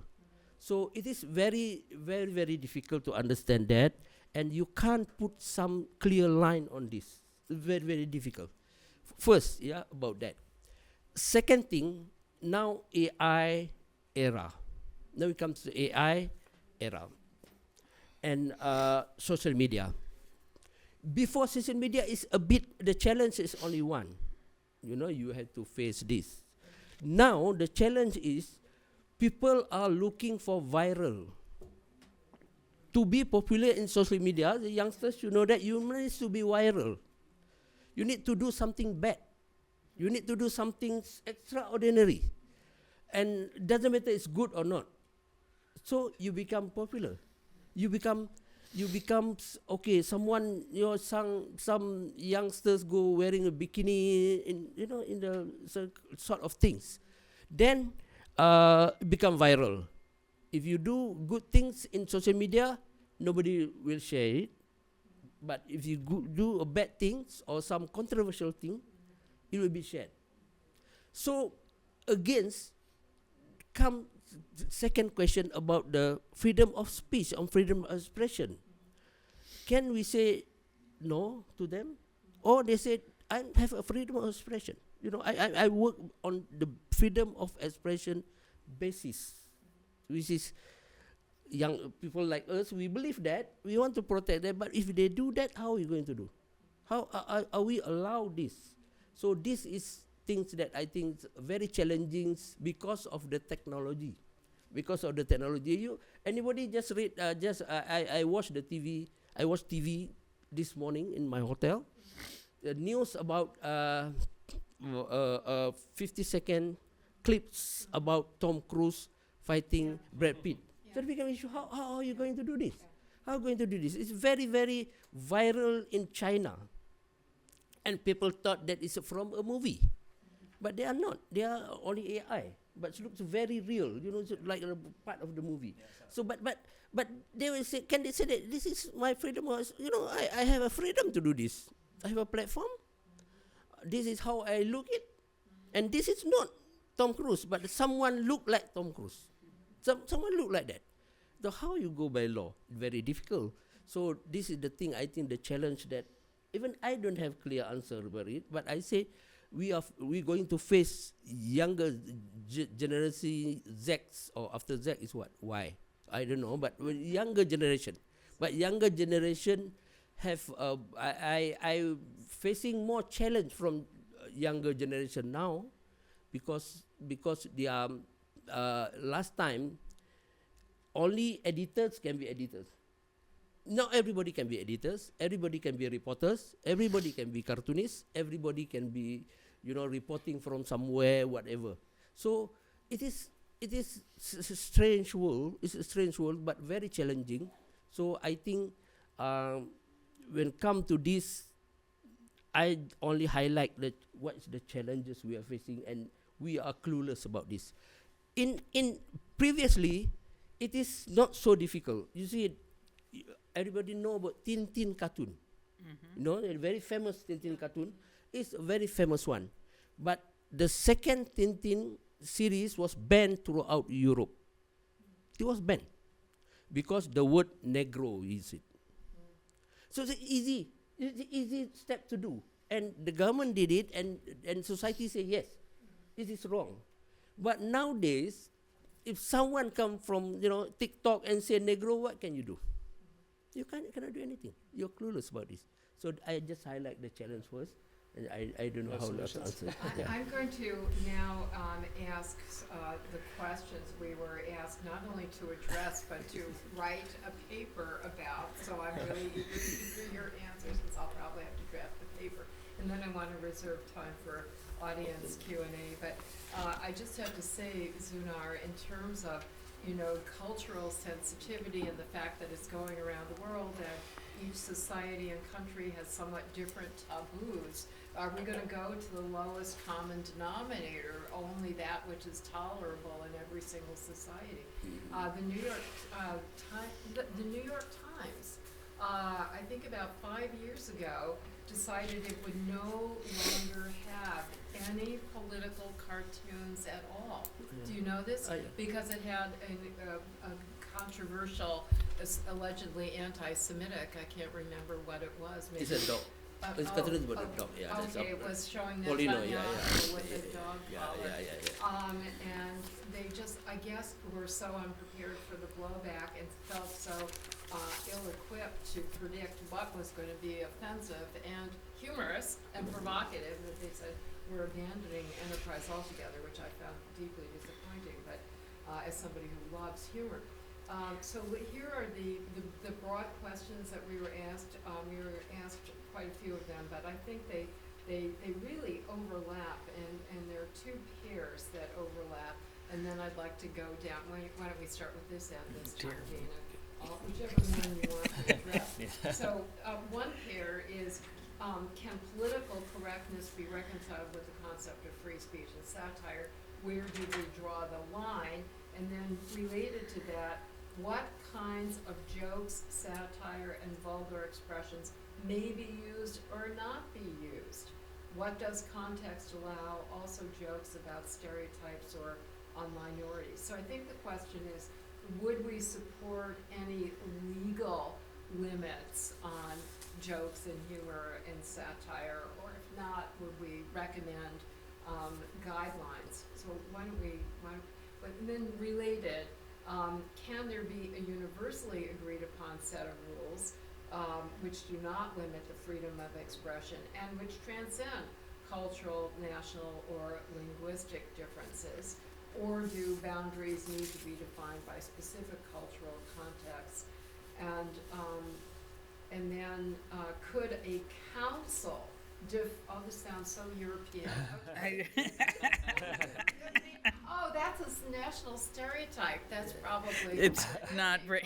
So it is very, very, very difficult to understand that. And you can't put some clear line on this. Very, very difficult. First, about that. Second thing, now AI era. Now it comes to AI era. And social media. Before social media is a bit, the challenge is only one. You know, you have to face this. Now the challenge is people are looking for viral. To be popular in social media, the youngsters, you know that you need to be viral. You need to do something bad. You need to do something extraordinary. And doesn't matter it's good or not. So you become popular. You become okay. Someone, you know, some youngsters go wearing a bikini in the sort of things, then become viral. If you do good things in social media, nobody will share it. But if you do a bad things or some controversial thing, it will be shared. So against come second question about the freedom of speech and freedom of expression. Can we say no to them? Or they say, I have a freedom of expression. You know, I work on the freedom of expression basis, which is young people like us, we believe that, we want to protect them, but if they do that, how are we going to do? How are we allowed this? So this is things that I think very challenging because of the technology. Because of the technology, anybody just read? I watched the TV. I watched TV this morning in my hotel. The news about 50-second clips about Tom Cruise fighting Brad Pitt. So it became an issue. How are you going to do this? How are you going to do this? It's very, very viral in China, and people thought that it's from a movie. But they are not. They are only AI. but it looks very real. You know, like a part of the movie. So, but they will say, can they say that this is my freedom? Or, you know, I have a freedom to do this. I have a platform. This is how I look it, and this is not Tom Cruise, but someone look like Tom Cruise. Someone look like that. So how you go by law? Very difficult. So this is the thing. I think the challenge that even I don't have clear answer about it, but I say we're going to face younger generation Z, or after Z is what? Why? I don't know, but younger generation. But younger generation have I facing more challenge from younger generation now, because they are last time only editors can be editors. Not everybody can be editors. Everybody can be reporters. Everybody can be cartoonists. Everybody can be, you know, reporting from somewhere, whatever. So it is a strange world. It's a strange world, but very challenging. So I think when come to this, I only highlight what is the challenges we are facing, and we are clueless about this. In previously, it is not so difficult. You see, everybody know about Tintin cartoon. You know, a very famous Tintin cartoon is a very famous one. But the second Tintin series was banned throughout Europe. It was banned because the word negro is it. So it's easy step to do. And the government did it, and society say, yes, this is wrong. But nowadays, if someone come from, you know, TikTok and say negro, what can you do? You cannot do anything. You're clueless about this. So I just highlight the challenge first, and I don't know how to answer. I'm going to now ask the questions we were asked not only to address, but to write a paper about. So I'm really eager to hear your answers, since I'll probably have to draft the paper. And then I want to reserve time for audience Q&A. But I just have to say, Zunar, in terms of, you know, cultural sensitivity and the fact that it's going around the world, and each society and country has somewhat different taboos. Are we going to go to the lowest common denominator, only that which is tolerable in every single society? The New York Times, I think about 5 years ago, decided it would no longer have any political cartoons at all. Do you know this? Because it had a controversial, allegedly anti-Semitic, I can't remember what it was. Maybe It's a dog. It's cartoon about a dog. Yeah, okay, it was showing that Paulino, yeah. with the dog collar. And they just, I guess, were so unprepared for the blowback and felt so ill-equipped to predict what was going to be offensive and humorous and provocative that they said we're abandoning enterprise altogether, which I found deeply disappointing, but as somebody who loves humor. So here are the broad questions that we were asked. We were asked quite a few of them, but I think they really overlap, and there are two pairs that overlap. And then I'd like to go down. Why don't we start with this end this time, Dana? Whichever one you want to address. So one pair is, can political correctness be reconciled with the concept of free speech and satire? Where do we draw the line? And then related to that, what kinds of jokes, satire, and vulgar expressions may be used or not be used? What does context allow? Also jokes about stereotypes or on minorities. So I think the question is, would we support any legal limits on jokes and humor and satire, or if not, would we recommend guidelines? So but then related, can there be a universally agreed upon set of rules which do not limit the freedom of expression and which transcend cultural, national, or linguistic differences? Or do boundaries need to be defined by specific cultural contexts? And then could a council oh, this sounds so European. Okay. Oh, that's a national stereotype. That's probably It's not very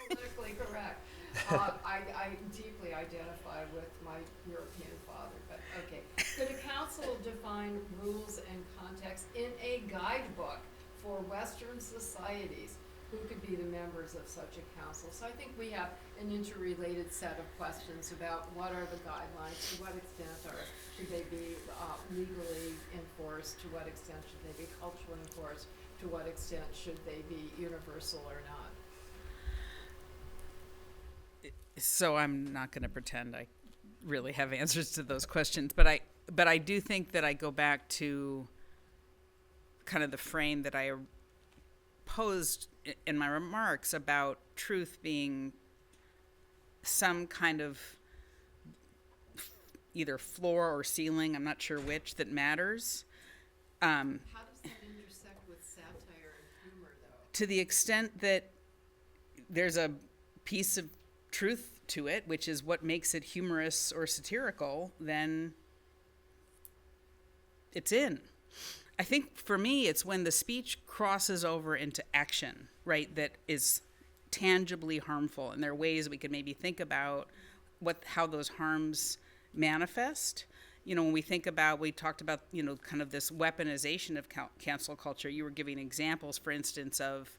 not politically correct. I deeply identify with my European father, but okay. Could a council define rules and context in a guidebook for Western societies? Who could be the members of such a council? So I think we have an interrelated set of questions about what are the guidelines, to what extent should they be legally enforced, to what extent should they be culturally enforced, to what extent should they be universal or not? So I'm not going to pretend I really have answers to those questions, but I do think that I go back to kind of the frame that I posed in my remarks about truth being some kind of either floor or ceiling, I'm not sure which, that matters. How does that intersect with satire and humor, though? To the extent that there's a piece of truth to it, which is what makes it humorous or satirical, then it's in. I think for me, it's when the speech crosses over into action, right, that is tangibly harmful. And there are ways we could maybe think about how those harms manifest. You know, when we talked about, you know, kind of this weaponization of cancel culture. You were giving examples, for instance, of,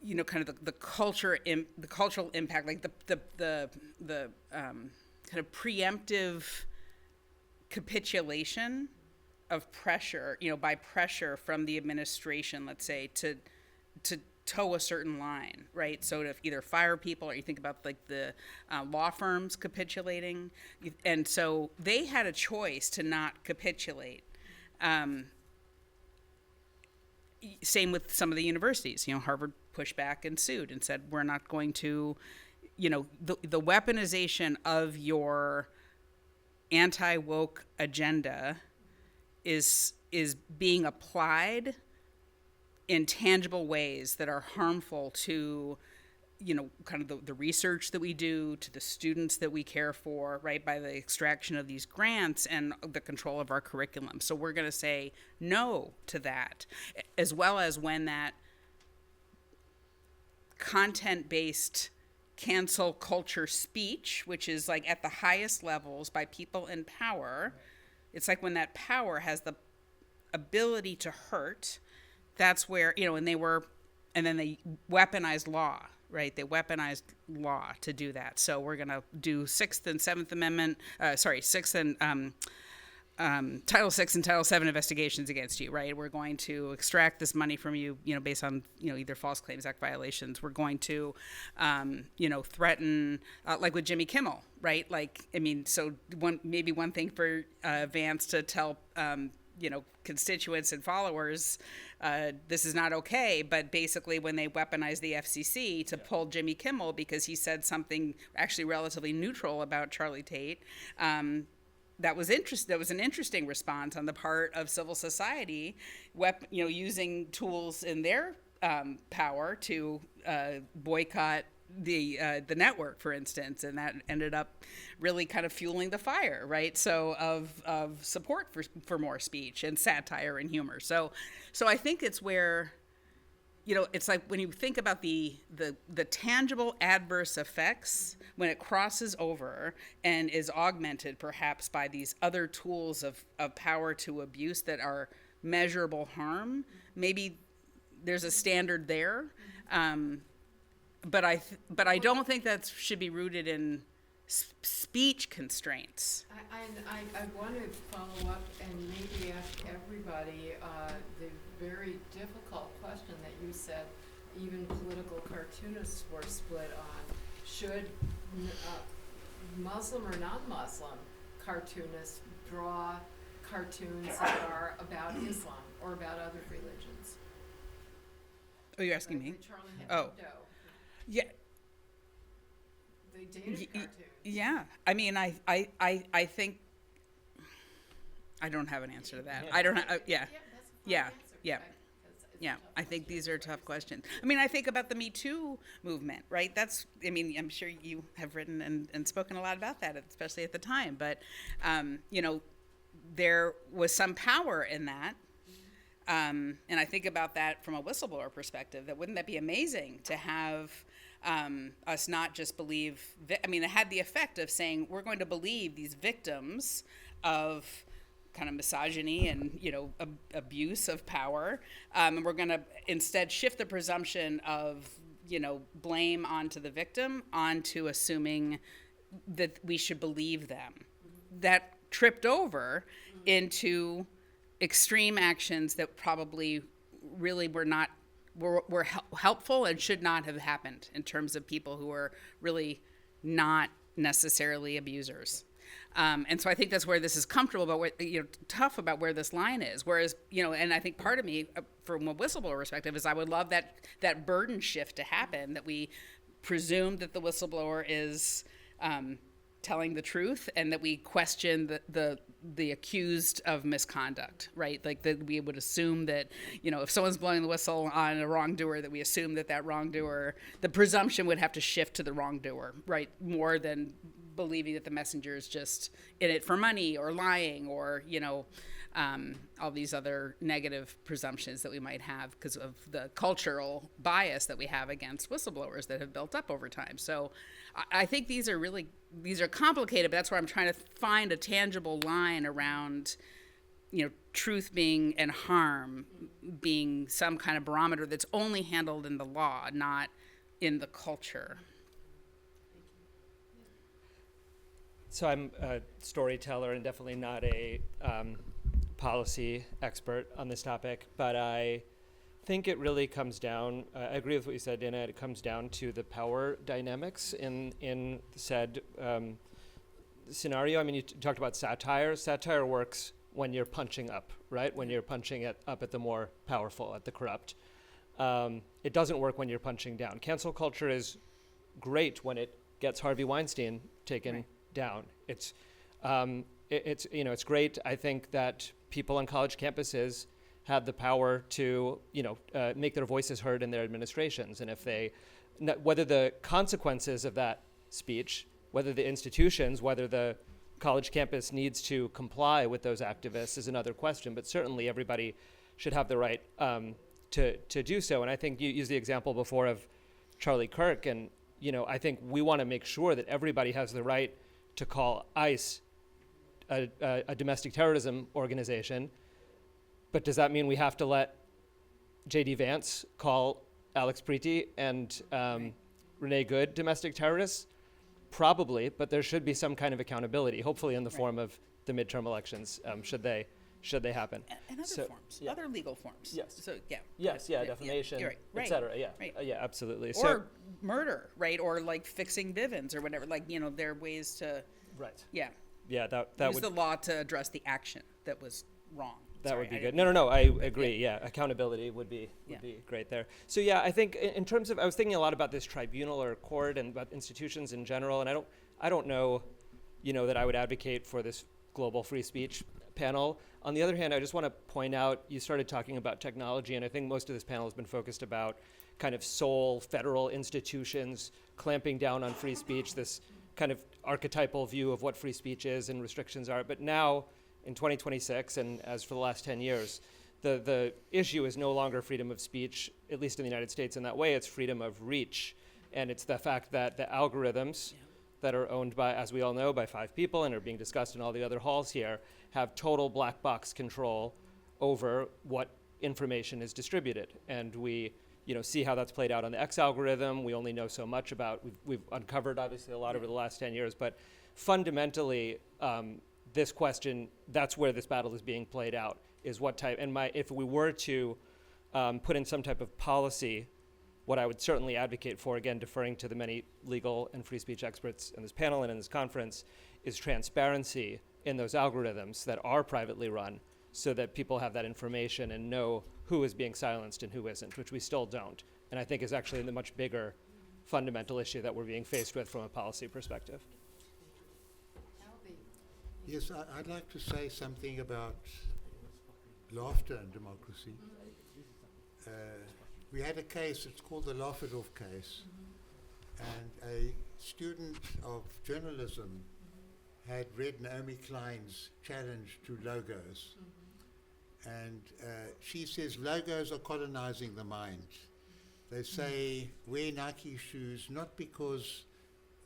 you know, kind of the cultural impact, like the kind of preemptive capitulation of pressure, you know, by pressure from the administration, let's say, to toe a certain line, right? So to either fire people, or you think about like the law firms capitulating, and so they had a choice to not capitulate. Same with some of the universities. You know, Harvard pushed back and sued and said, we're not going to, you know, the weaponization of your anti-woke agenda is being applied in tangible ways that are harmful to, you know, kind of the research that we do, to the students that we care for, right, by the extraction of these grants and the control of our curriculum. So we're going to say no to that, as well as when that content-based cancel culture speech, which is like at the highest levels by people in power, it's like when that power has the ability to hurt, that's where, you know, and then they weaponized law, right? They weaponized law to do that. So we're going to do Sixth and Title VI and Title VII investigations against you, right? We're going to extract this money from you, you know, based on, you know, either False Claims Act violations. We're going to, you know, threaten, like with Jimmy Kimmel, right? Like, I mean, so one thing for Vance to tell, you know, constituents and followers, this is not okay. But basically, when they weaponized the FCC to pull Jimmy Kimmel because he said something actually relatively neutral about Charlie Tate, that was an interesting response on the part of civil society, you know, using tools in their power to boycott the network, for instance, and that ended up really kind of fueling the fire, right? So of support for more speech and satire and humor. So I think it's where, you know, it's like when you think about the tangible adverse effects, when it crosses over and is augmented perhaps by these other tools of power to abuse that are measurable harm, maybe there's a standard there. But I don't think that should be rooted in speech constraints. I want to follow up and maybe ask everybody the very difficult question that you said even political cartoonists were split on. Should Muslim or non-Muslim cartoonists draw cartoons that are about Islam or about other religions? Oh, you're asking me? Charlie Oh. Hebdo. Yeah. They dated cartoons. Yeah. I mean, I think I don't have an answer to that. I don't have, yeah. Yeah, that's a fine Yeah, answer, yeah. right? 'Cause it's a Yeah, tough I think question these to are answer. tough questions. I mean, I think about the Me Too movement, right? I mean, I'm sure you have written and spoken a lot about that, especially at the time. But, you know, there was some power in that. And I think about that from a whistleblower perspective, that wouldn't that be amazing to have us not just believe, it had the effect of saying we're going to believe these victims of kind of misogyny and, abuse of power. And we're going to instead shift the presumption of, blame onto the victim, onto assuming that we should believe them. That tripped over into extreme actions that probably really were helpful and should not have happened in terms of people who are really not necessarily abusers. And so I think that's where this is comfortable, but tough about where this line is. Whereas, and I think part of me, from a whistleblower perspective, is I would love that burden shift to happen, that we presume that the whistleblower is telling the truth, and that we question the accused of misconduct, right? Like that we would assume that, if someone's blowing the whistle on a wrongdoer, that we assume that wrongdoer, the presumption would have to shift to the wrongdoer, right? More than believing that the messenger is just in it for money or lying or, all these other negative presumptions that we might have because of the cultural bias that we have against whistleblowers that have built up over time. So I think these are complicated, but that's where I'm trying to find a tangible line around, truth being and harm being some kind of barometer that's only handled in the law, not in the culture. So I'm a storyteller and definitely not a policy expert on this topic, but I think it really comes down, I agree with what you said, Dana, it comes down to the power dynamics in said scenario. You talked about satire. Satire works when you're punching up, right? When you're punching up at the more powerful, at the corrupt. It doesn't work when you're punching down. Cancel culture is great when it gets Harvey Weinstein taken down. It's great. I think that people on college campuses have the power to make their voices heard in their administrations, and if whether the consequences of that speech, whether the institutions, whether the college campus needs to comply with those activists is another question. But certainly everybody should have the right to do so. And I think you used the example before of Charlie Kirk, and I think we want to make sure that everybody has the right to call ICE a domestic terrorism organization. But does that mean we have to let J.D. Vance call Alex Preeti and Renee Good domestic terrorists? Probably, but there should be some kind of accountability, hopefully in the form of the midterm elections, should they happen. And other forms, other legal forms. Yes. So, yeah. Yes, defamation, you're right. et cetera. Yeah, Right. Yeah, absolutely. Or murder, right? Or like fixing Bivens or whatever. Like, there are ways to. Right. Yeah. Yeah, that Use would. the law to address the action that was wrong. That would be good. didn't- No, I agree. Yeah, accountability would be great there. So yeah, I think in terms of, I was thinking a lot about this tribunal or court and about institutions in general, and I don't know, that I would advocate for this global free speech panel. On the other hand, I just want to point out, you started talking about technology, and I think most of this panel has been focused about kind of sole federal institutions clamping down on free speech, this kind of archetypal view of what free speech is and restrictions are. But now, in 2026, and as for the last 10 years, the issue is no longer freedom of speech, at least in the United States in that way, it's freedom of reach. And it's the fact that the algorithms that are owned by, as we all know, by 5 people and are being discussed in all the other halls here, have total black box control over what information is distributed. And we see how that's played out on the X algorithm. We only know so much about, we've uncovered obviously a lot over the last 10 years, but fundamentally, this question, that's where this battle is being played out, is what type, and if we were to put in some type of policy, what I would certainly advocate for, again, deferring to the many legal and free speech experts in this panel and in this conference, is transparency in those algorithms that are privately run, so that people have that information and know who is being silenced and who isn't, which we still don't. And I think is actually the much bigger fundamental issue that we're being faced with from a policy perspective. Yes, I'd like to say something about laughter and democracy. We had a case, it's called the Laugh It Off case, and a student of journalism had read Naomi Klein's challenge to logos. And she says logos are colonizing the mind. They say wear Nike shoes not because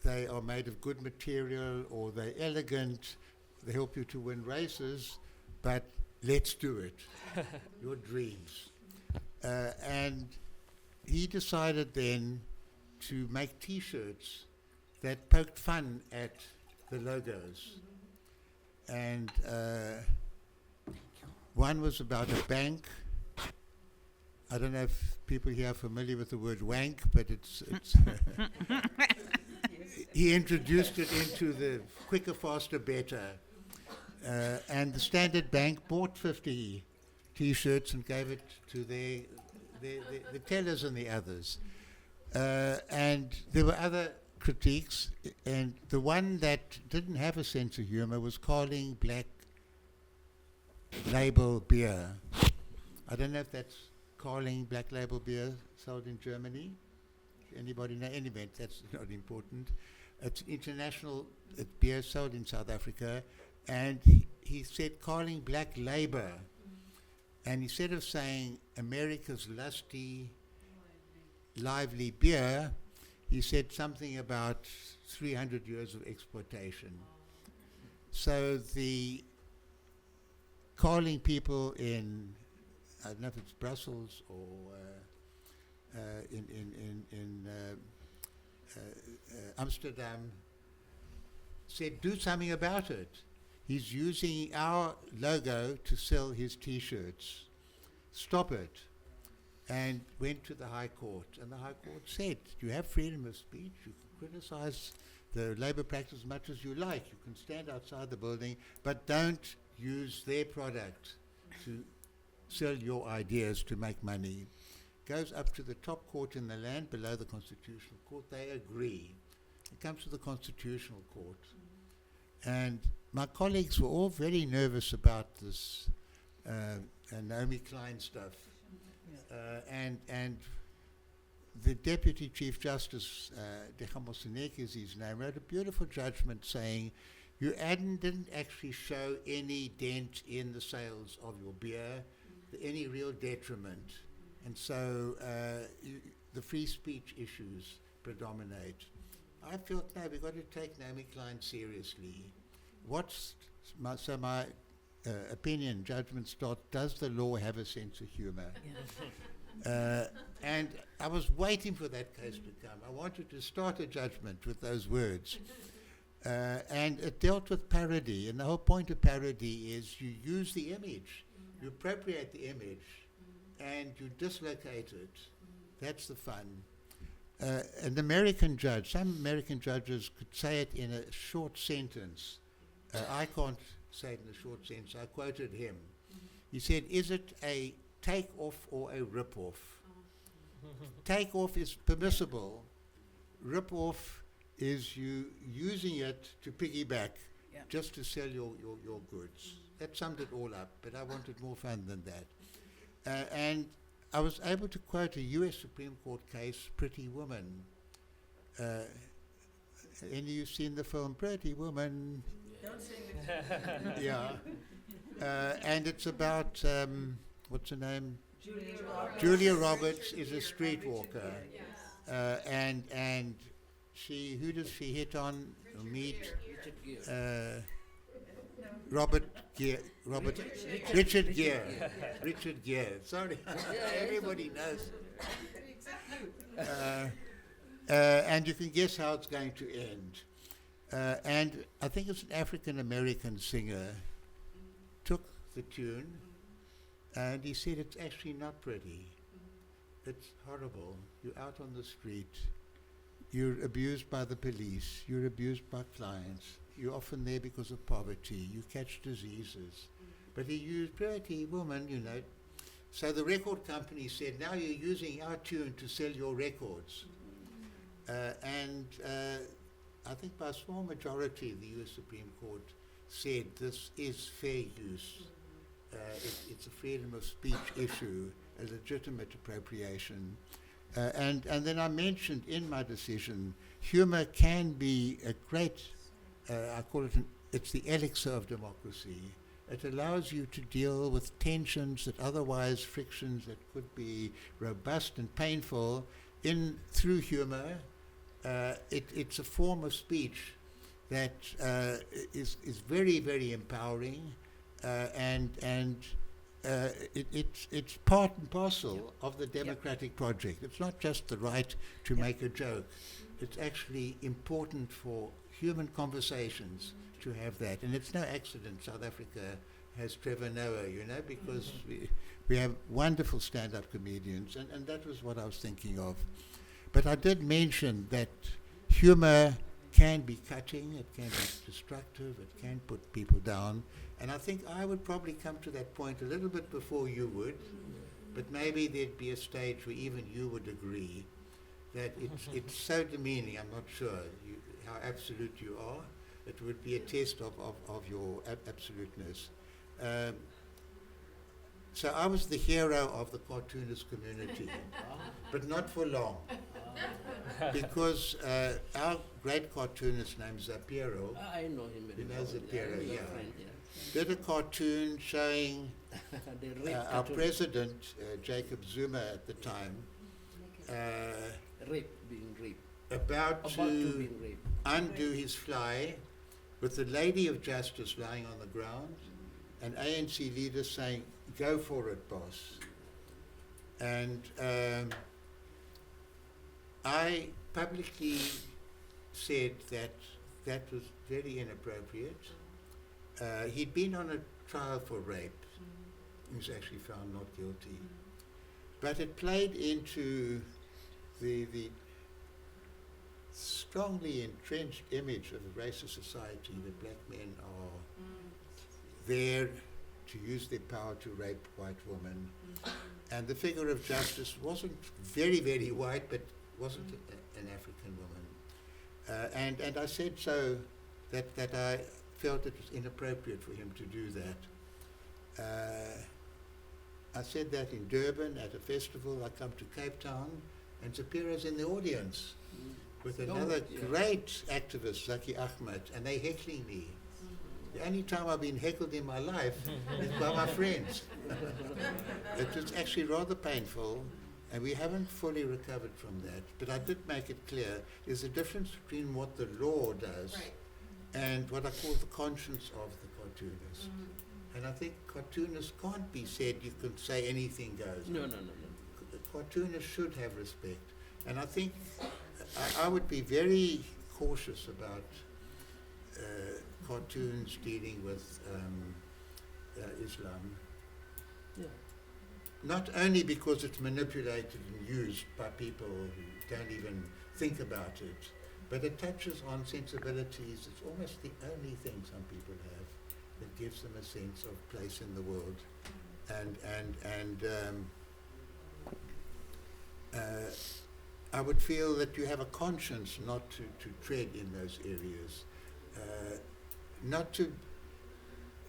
they are made of good material or they're elegant, they help you to win races, but let's do it. Your dreams. And he decided then to make T-shirts that poked fun at the logos. And one was about a bank. I don't know if people here are familiar with the word wank, but it's he introduced it into the quicker, faster, better. And the Standard Bank bought 50 T-shirts and gave it to the tellers and the others. And there were other critiques, and the one that didn't have a sense of humor was calling Black Label beer. I don't know if that's Carling Black Label beer sold in Germany. Anybody know? Any event, that's not important. It's international beer sold in South Africa, and he said Carling Black Labor, and instead of saying America's lusty, lively beer, he said something about 300 years of exploitation. So the Carling people in, I don't know if it's Brussels or in Amsterdam, said do something about it. He's using our logo to sell his T-shirts. Stop it. And went to the High Court. And the High Court said, you have freedom of speech. You can criticize the labor practice as much as you like. You can stand outside the building, but don't use their product to sell your ideas to make money. Goes up to the top court in the land below the Constitutional Court. They agree. It comes to the Constitutional Court. And my colleagues were all very nervous about this Naomi Klein stuff. And the Deputy Chief Justice, Dechamosineke is his name, wrote a beautiful judgment saying, you didn't actually show any dent in the sales of your beer, any real detriment. And so the free speech issues predominate. I felt, no, we've got to take Naomi Klein seriously. My opinion, judgment start, does the law have a sense of humor? And I was waiting for that case to come. I wanted to start a judgment with those words. And it dealt with parody, and the whole point of parody is you use the image, you appropriate the image, and you dislocate it. That's the fun. An American judge, some American judges could say it in a short sentence. I can't say it in a short sentence. I quoted him. He said, is it a take-off or a rip-off? Take-off is permissible. Rip-off is you using it to piggyback, just to sell your goods. That summed it all up, but I wanted more fun than that. And I was able to quote a US Supreme Court case, Pretty Woman. Any of you seen the film Pretty Woman? Don't sing it. Yeah. And it's about, what's her name? Julia Roberts. Julia Roberts is a streetwalker. And she, who does she hit on or meet? Richard Gere. Richard Gere. Sorry. Everybody knows. And you can guess how it's going to end. And I think it's an African American singer took the tune and he said it's actually not pretty. It's horrible. You're out on the street. You're abused by the police. You're abused by clients. You're often there because of poverty. You catch diseases. But he used Pretty Woman, you know. So the record company said, now you're using our tune to sell your records. And I think by a small majority, the US Supreme Court said this is fair use. It's a freedom of speech issue, a legitimate appropriation. And then I mentioned in my decision, humor can be a great, I call it, it's the elixir of democracy. It allows you to deal with tensions that otherwise, frictions that could be robust and painful, through humor. It's a form of speech that is very, very empowering, and it's part and parcel of the democratic project. It's not just the right to make a joke. It's actually important for human conversations to have that. And it's no accident South Africa has Trevor Noah, because we have wonderful stand-up comedians, and that was what I was thinking of. But I did mention that humor can be cutting, it can be destructive, it can put people down. And I think I would probably come to that point a little bit before you would, but maybe there'd be a stage where even you would agree that it's so demeaning. I'm not sure how absolute you are. It would be a test of your absoluteness. So I was the hero of the cartoonist community, but not for long. Because our great cartoonist named Zapiro, I know him very you know well. Zapiro, He's a yeah, friend, did a cartoon showing The rape our cartoon. president, Jacob Zuma at the time, Being raped. about About to to being raped. undo his fly with the Lady of Justice lying on the ground and ANC leaders saying, "Go for it, boss." And I publicly said that that was very inappropriate. He'd been on a trial for rape. He was actually found not guilty. But it played into the strongly entrenched image of a racist society that black men are there to use their power to rape white women. And the figure of justice wasn't very, very white, but wasn't an African woman. And I said so that I felt it was inappropriate for him to do that. I said that in Durban at a festival. I come to Cape Town, and Zapiro's in the audience with another great activist, Zaki Ahmed, and they heckling me. The only time I've been heckled in my life is by my friends. It was actually rather painful, and we haven't fully recovered from that. But I did make it clear there's a difference between what the law does and what I call the conscience of the cartoonist. And I think cartoonists can't be said you can say anything goes. No. Cartoonists should have respect. And I think I would be very cautious about cartoons dealing with Islam. Yeah. Not only because it's manipulated and used by people who don't even think about it, but it touches on sensibilities. It's almost the only thing some people have that gives them a sense of place in the world. I would feel that you have a conscience not to tread in those areas. Not to,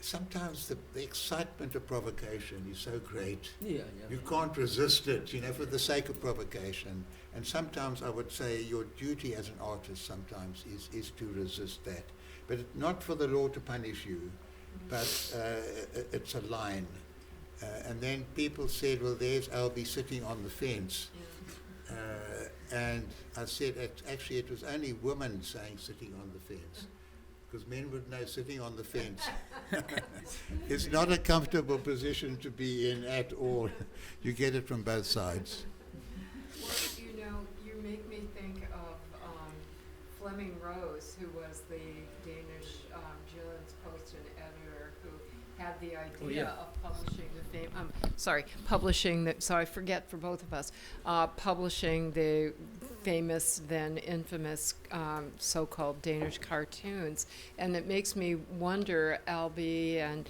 sometimes the excitement of provocation is so great. Yeah. You can't resist it, for the sake of provocation. And sometimes I would say your duty as an artist sometimes is to resist that. But not for the law to punish you, but it's a line. And then people said, well, there's Albie sitting on the fence. And I said, actually, it was only women saying sitting on the fence. Because men would know sitting on the fence is not a comfortable position to be in at all. You get it from both sides. Well, you make me think of Fleming Rose, who was the Danish Jyllands Posten editor who had the idea of publishing so I forget for both of us, publishing the famous, then infamous, so-called Danish cartoons. And it makes me wonder, Albie, and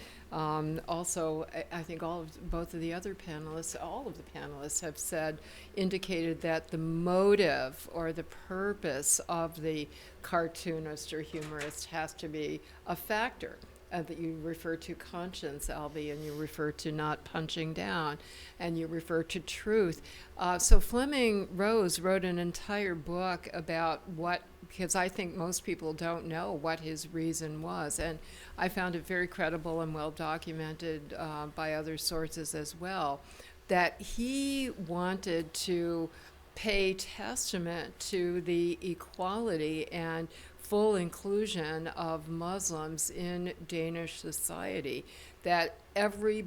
also I think both of the other panelists, all of the panelists have indicated that the motive or the purpose of the cartoonist or humorist has to be a factor. that you refer to conscience, Albie, and you refer to not punching down, and you refer to truth. So Fleming Rose wrote an entire book about what, because I think most people don't know what his reason was, and I found it very credible and well documented by other sources as well, that he wanted to pay testament to the equality and full inclusion of Muslims in Danish society, that every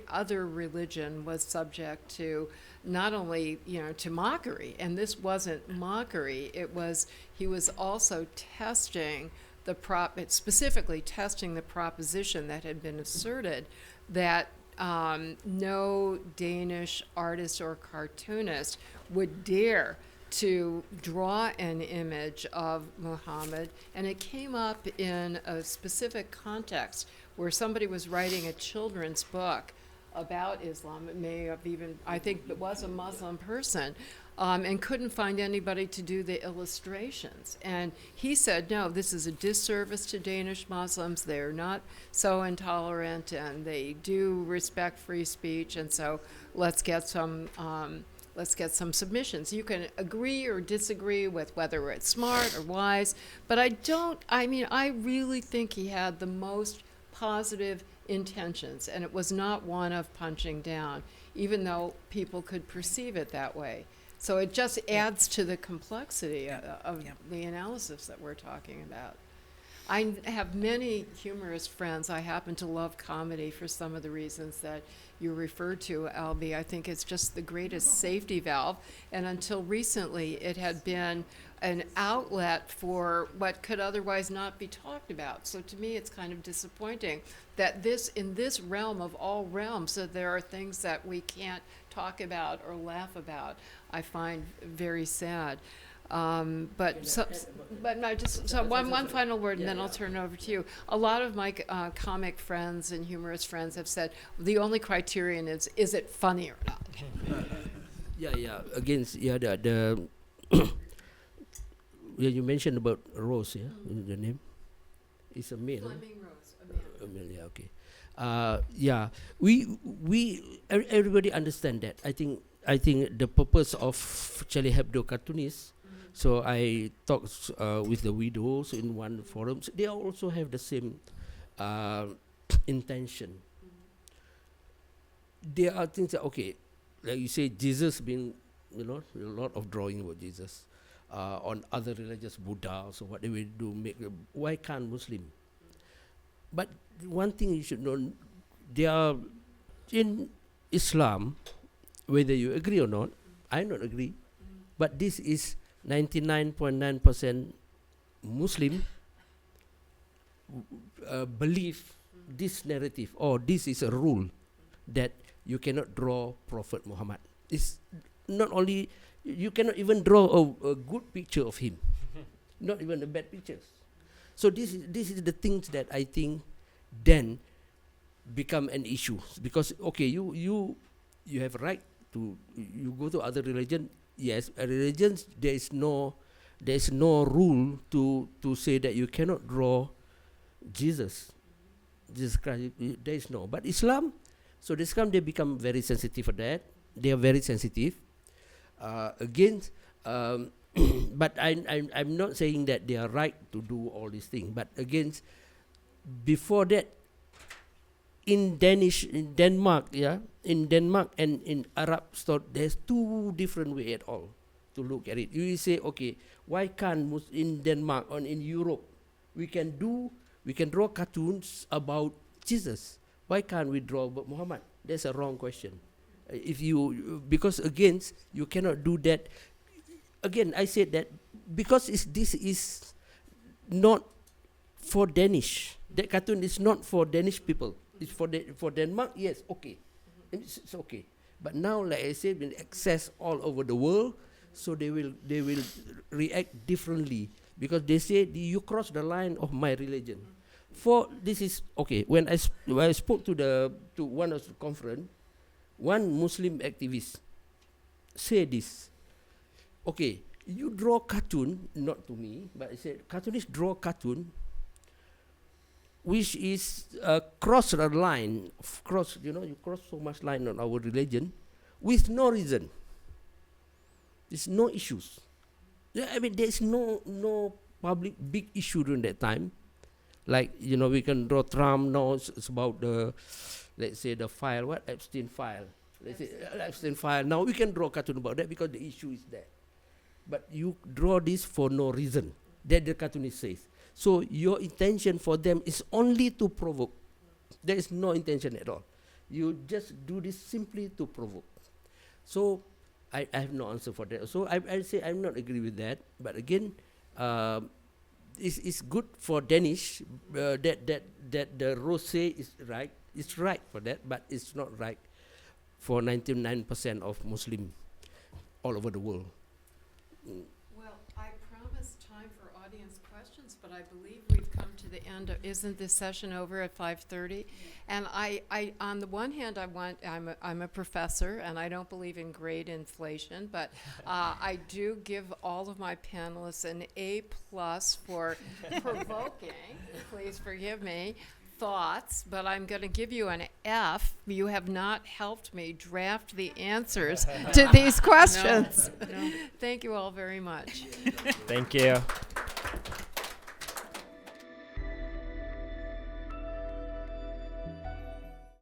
other religion was subject to not only, to mockery, and this wasn't mockery, he was also testing specifically testing the proposition that had been asserted that no Danish artist or cartoonist would dare to draw an image of Muhammad, and it came up in a specific context where somebody was writing a children's book about Islam. It may have even, I think it was a Muslim person, and couldn't find anybody to do the illustrations. And he said, no, this is a disservice to Danish Muslims. They're not so intolerant, and they do respect free speech, and so let's get some submissions. You can agree or disagree with whether it's smart or wise, but I really think he had the most positive intentions, and it was not one of punching down, even though people could perceive it that way. So it just adds to the complexity of the analysis that we're talking about. I have many humorous friends. I happen to love comedy for some of the reasons that you referred to, Albie. I think it's just the greatest safety valve. And until recently, it had been an outlet for what could otherwise not be talked about. So to me, it's kind of disappointing that in this realm of all realms, that there are things that we can't talk about or laugh about. I find very sad. One final word, and then I'll turn it over to you. A lot of my comic friends and humorous friends have said the only criterion is it funny or not? The you mentioned about Rose, the name. It's a male. Fleming Rose, a man. Yeah, okay. Everybody understand that. I think the purpose of Charlie Hebdo cartoonists. So I talked with the widows in one forum. So they also have the same intention. There are things that, okay, like you say, Jesus being, a lot of drawing about Jesus. On other religions, Buddha, so what they will do, why can't Muslim? But one thing you should know, they are in Islam, whether you agree or not, I don't agree, but this is 99.9% Muslim believe this narrative, or this is a rule that you cannot draw Prophet Muhammad. It's not only, you cannot even draw a good picture of him, not even the bad pictures. So this is the things that I think then become an issue, because okay, you have right to, you go to other religion. Yes, a religion, there is no rule to say that you cannot draw Jesus Christ. There is no. But Islam, so Islam, they become very sensitive for that. They are very sensitive. But I'm not saying that they are right to do all these things. But again, before that, in Denmark and in Arab stuff, there's two different way at all to look at it. You say, okay, why can't in Denmark or in Europe we can draw cartoons about Jesus? Why can't we draw about Muhammad? That's a wrong question. Because again, you cannot do that. Again, I said that because this is not for Danish. That cartoon is not for Danish people. It's for Denmark. Yes, okay, it's okay. But now, like I said, been accessed all over the world, so they will react differently because they say you cross the line of my religion. For this is okay. When I spoke to one of the conference, one Muslim activist said this. Okay, you draw cartoon, not to me, but I said cartoonists draw cartoon which is cross a line, you cross so much line on our religion with no reason. There's no issues. Yeah, I mean, there's no public big issue during that time. Like, we can draw Trump now, it's about let's say the file, Epstein file. Let's say Epstein file. Now we can draw cartoon about that because the issue is there. But you draw this for no reason. That the cartoonist says. So your intention for them is only to provoke. There is no intention at all. You just do this simply to provoke. So I have no answer for that. So I say I'm not agree with that. But again, it's good for Danish that the Rose is right. It's right for that, but it's not right for 99% of Muslim all over the world. Well, I promised time for audience questions, but I believe we've come to the end. Isn't this session over at 5:30? And I on the one hand, I'm a professor, and I don't believe in grade inflation, but I do give all of my panelists an A+ for provoking. Please forgive me. Thoughts, but I'm going to give you an F. You have not helped me draft the answers to these questions. No. Thank you all very much. Thank you.